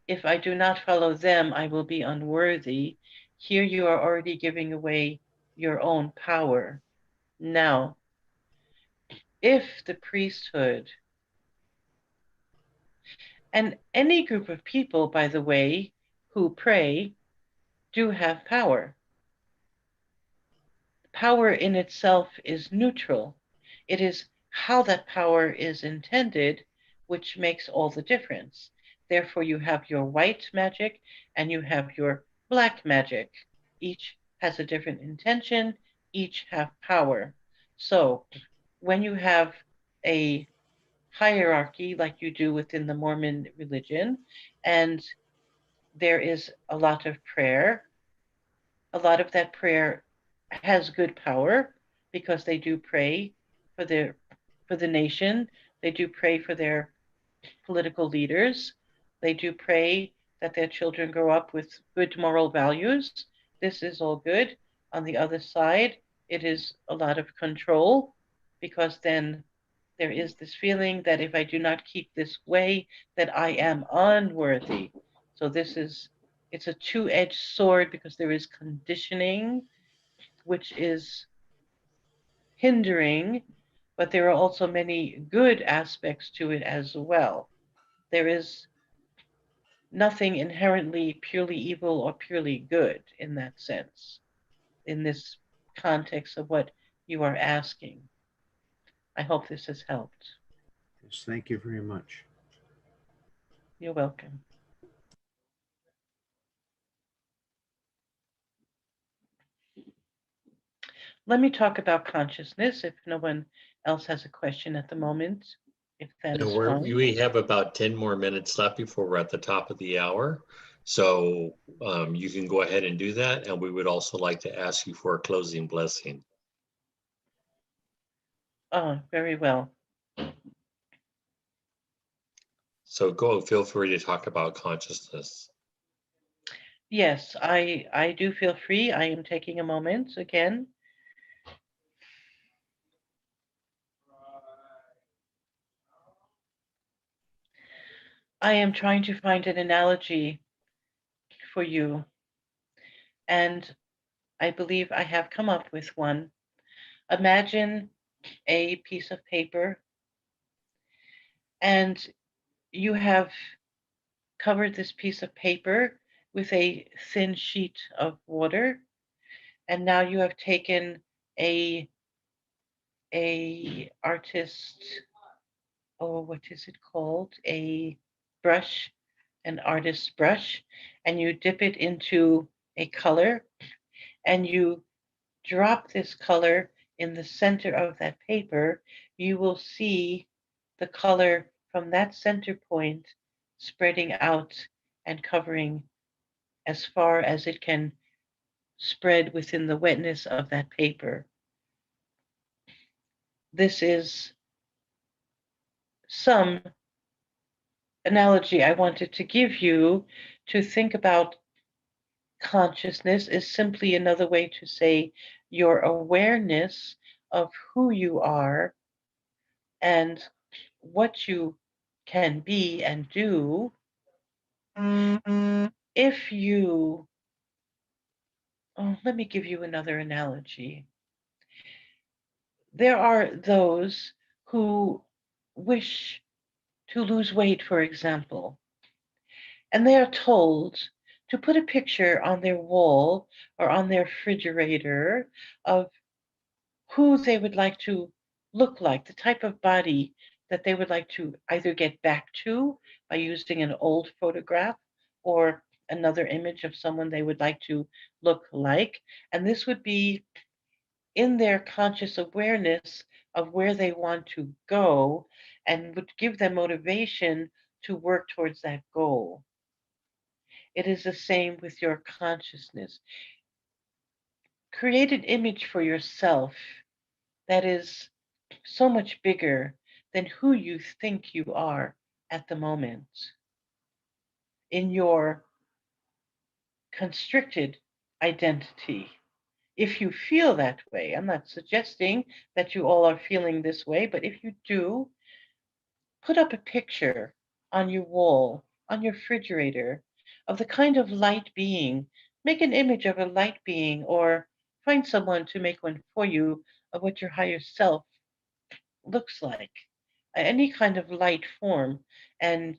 If I do not follow them, I will be unworthy. Here you are already giving away your own power. Now, if the priesthood, and any group of people, by the way, who pray, do have power. Power in itself is neutral. It is how that power is intended which makes all the difference. Therefore, you have your white magic and you have your black magic. Each has a different intention, each have power. So when you have a hierarchy like you do within the Mormon religion, and there is a lot of prayer, a lot of that prayer has good power because they do pray for the nation. They do pray for their political leaders. They do pray that their children grow up with good moral values. This is all good. On the other side, it is a lot of control, because then there is this feeling that if I do not keep this way, that I am unworthy. So it's a two-edged sword, because there is conditioning, which is hindering, but there are also many good aspects to it as well. There is nothing inherently purely evil or purely good in that sense, in this context of what you are asking. I hope this has helped. Yes, thank you very much. You're welcome. Let me talk about consciousness if no one else has a question at the moment, if that And is fine. we have about 10 more minutes left before we're at the top of the hour. So you can go ahead and do that. And we would also like to ask you for a closing blessing. Oh, very well. So feel free to talk about consciousness. Yes, I do feel free. I am taking a moment again. I am trying to find an analogy for you, and I believe I have come up with one. Imagine a piece of paper, and you have covered this piece of paper with a thin sheet of water, and now you have taken a artist, oh, what is it called? A brush, an artist's brush, and you dip it into a color, and you drop this color in the center of that paper. You will see the color from that center point spreading out and covering as far as it can spread within the wetness of that paper. This is some analogy I wanted to give you to think about. Consciousness is simply another way to say your awareness of who you are and what you can be and do. If you, oh, let me give you another analogy. There are those who wish to lose weight, for example, and they are told to put a picture on their wall or on their refrigerator of who they would like to look like, the type of body that they would like to either get back to by using an old photograph or another image of someone they would like to look like. And this would be in their conscious awareness of where they want to go and would give them motivation to work towards that goal. It is the same with your consciousness. Create an image for yourself that is so much bigger than who you think you are at the moment in your constricted identity. If you feel that way, I'm not suggesting that you all are feeling this way, but if you do, put up a picture on your wall, on your refrigerator, of the kind of light being. Make an image of a light being, or find someone to make one for you of what your higher self looks like. Any kind of light form, and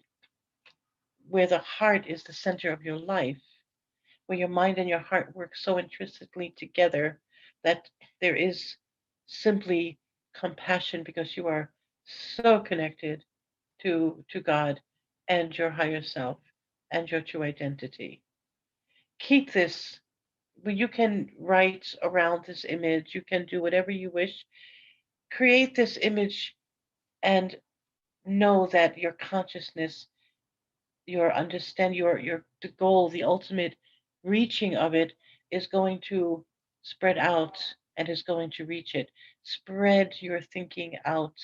where the heart is the center of your life, where your mind and your heart work so intrinsically together that there is simply compassion because you are so connected to God and your higher self and your true identity. Keep this. You can write around this image, you can do whatever you wish. Create this image and know that your consciousness, your understand, your the goal, the ultimate reaching of it is going to spread out and is going to reach it. Spread your thinking out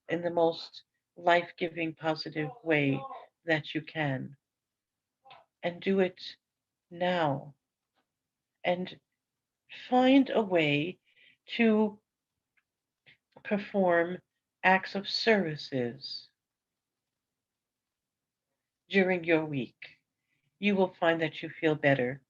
in the most life-giving, positive way that you can. and do it now. And find a way to perform acts of services during your week. You will find that you feel better.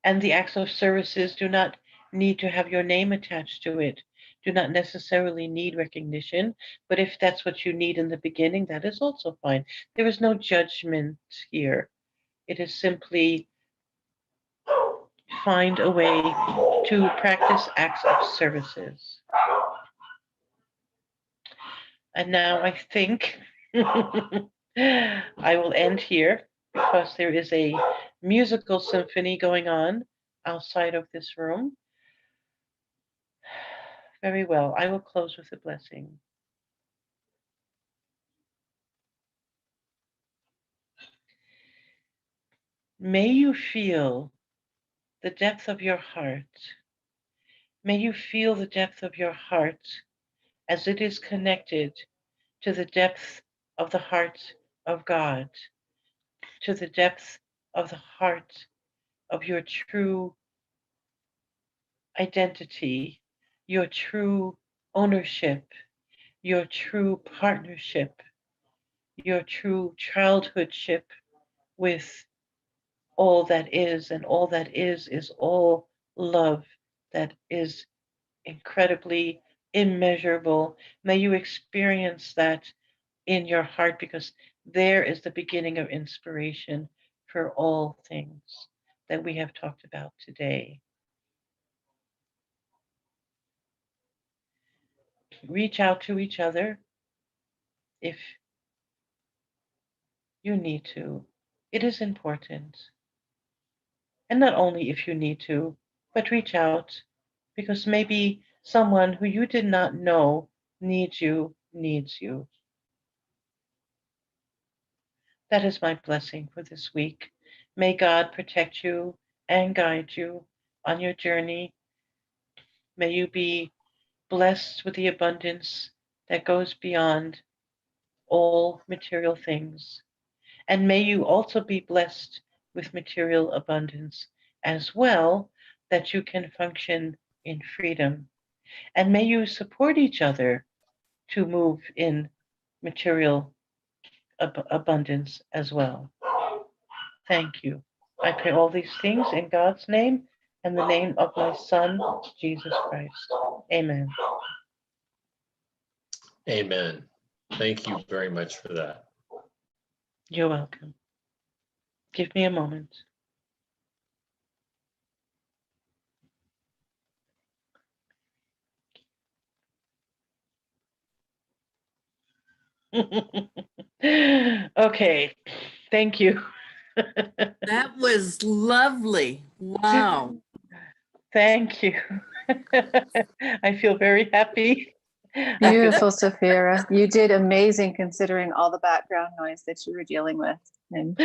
And the acts of services do not need to have your name attached to it, do not necessarily need recognition. But if that's what you need in the beginning, that is also fine. There is no judgment here. It is simply find a way to practice acts of services. And now I think I will end here because there is a musical symphony going on outside of this room. Very well. I will close with a blessing. May you feel the depth of your heart. May you feel the depth of your heart as it is connected to the depth of the heart of God, to the depth of the heart of your true identity, your true ownership, your true partnership, your true childhoodship with all that is, and all that is all love that is incredibly immeasurable. May you experience that in your heart because there is the beginning of inspiration for all things that we have talked about today. Reach out to each other if you need to. It is important. And not only if you need to, but reach out because maybe someone who you did not know needs you, needs you. That is my blessing for this week. May God protect you and guide you on your journey. May you be blessed with the abundance that goes beyond all material things. And may you also be blessed with material abundance as well, that you can function in freedom. And may you support each other to move in material abundance as well. Thank you. I pray all these things in God's name and the name of my Son, Jesus Christ. Amen. Amen. Thank you very much for that. You're welcome. Give me a moment. Okay, thank you. That was lovely. Wow. Thank you. I feel very happy. Beautiful, Sephira. You did amazing considering all the background noise that you were dealing with. And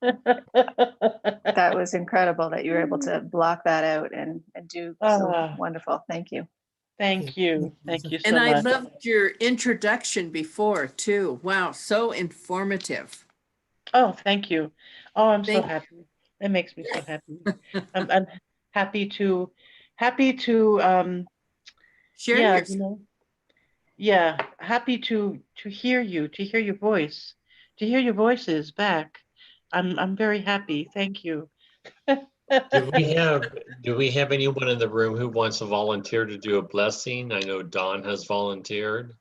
that was incredible that you were able to block that out and do so wonderful. Thank you. Thank you. Thank you so And I much. loved your introduction before too. Wow, so informative. Oh, thank you. Oh, I'm so Thank- happy. That makes me so happy. I'm happy to Share yeah, your you know, yeah, happy to hear you, to hear your voice, to hear your voices back. I'm very happy. Thank you. Do we have anyone in the room who wants to volunteer to do a blessing? I know Don has volunteered.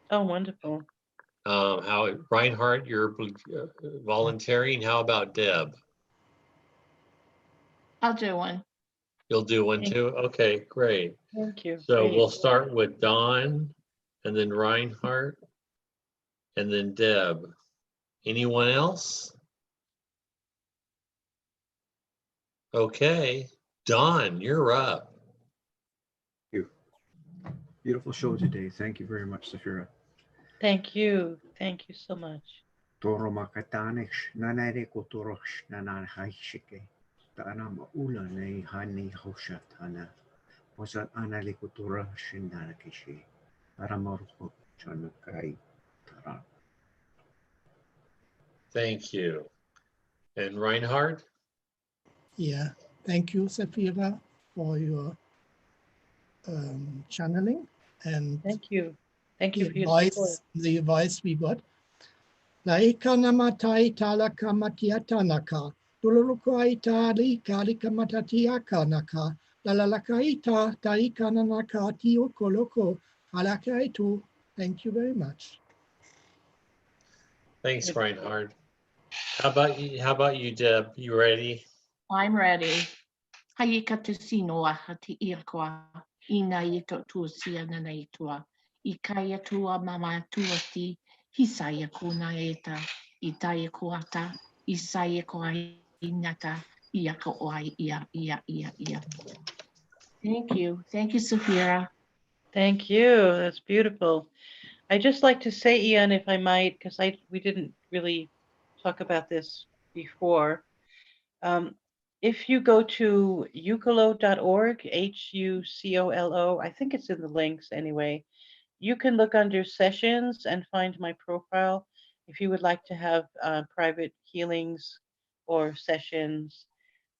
Oh, wonderful. How Reinhardt, you're volunteering. How about Deb? I'll do one. You'll do one too? Okay, great. Thank you. So Great. we'll start with Don and then Reinhardt and then Deb. Anyone else? Okay, Don, you're up. Thank you. Beautiful show today. Thank you very much, Sephira. Thank you. Thank you so much. Toro makatanish nanare kotorosh nanahashike. Tana maula nei hani hoshatana. Wasat anali kotora shinanakishi. Taramorho chanakai tara. Thank you. And Reinhard? Yeah, thank you, Sephira, for your channeling and Thank you. Thank the you for your support. advice we got. Laika namatai talaka matiatanaka. Tululuko aita lika lika matatiaka naka. Lalalaka ita taika nanaka tio koloko. Alaka itu. Thank you very much. Thanks, Reinhard. How about you, Deb? You ready? I'm ready. Haika te sinoa hati irkoa. Ina i to tu sia nana i tua. I kaia tua mama tua ti. Hisaia kuna eta. I taia kuata. I saia koa inata. Ia ko oai ia. Thank you. Thank you, Sephira. Thank you. That's beautiful. I just like to say, Ian, if I might, because we didn't really talk about this before. If you go to hucolo.org, HUCOLO, I think it's in the links anyway, you can look under sessions and find my profile if you would like to have private healings or sessions.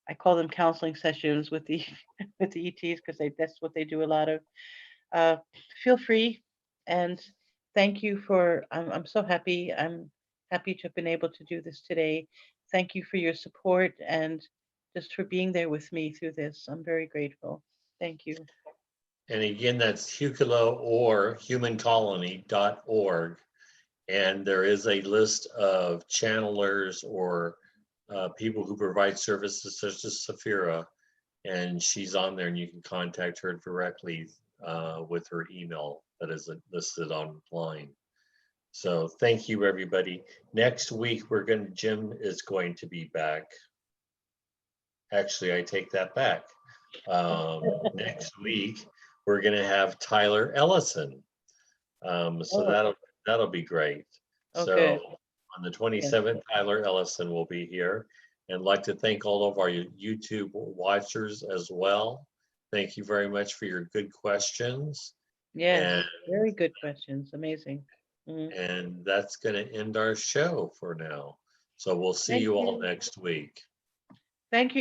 I call them counseling sessions with the with the ETs because that's what they do a lot of. Feel free, and thank you for. I'm so happy. I'm happy to have been able to do this today. Thank you for your support and just for being there with me through this. I'm very grateful. Thank you. And again, that's Hucolo or humancolony.org. And there is a list of channelers or people who provide services such as Sephira. And she's on there and you can contact her directly with her email that is listed online. So thank you, everybody. Next week, Jim is going to be back. Actually, I take that back. Next week, we're going to have Tyler Ellison. So that'll be great. Okay. So on the 27th, Tyler Ellison will be here. And I'd like to thank all of our YouTube watchers as well. Thank you very much for your good questions. Yes, very good questions. Amazing. And that's going to end our show for now. So we'll see you all next week. Thank you.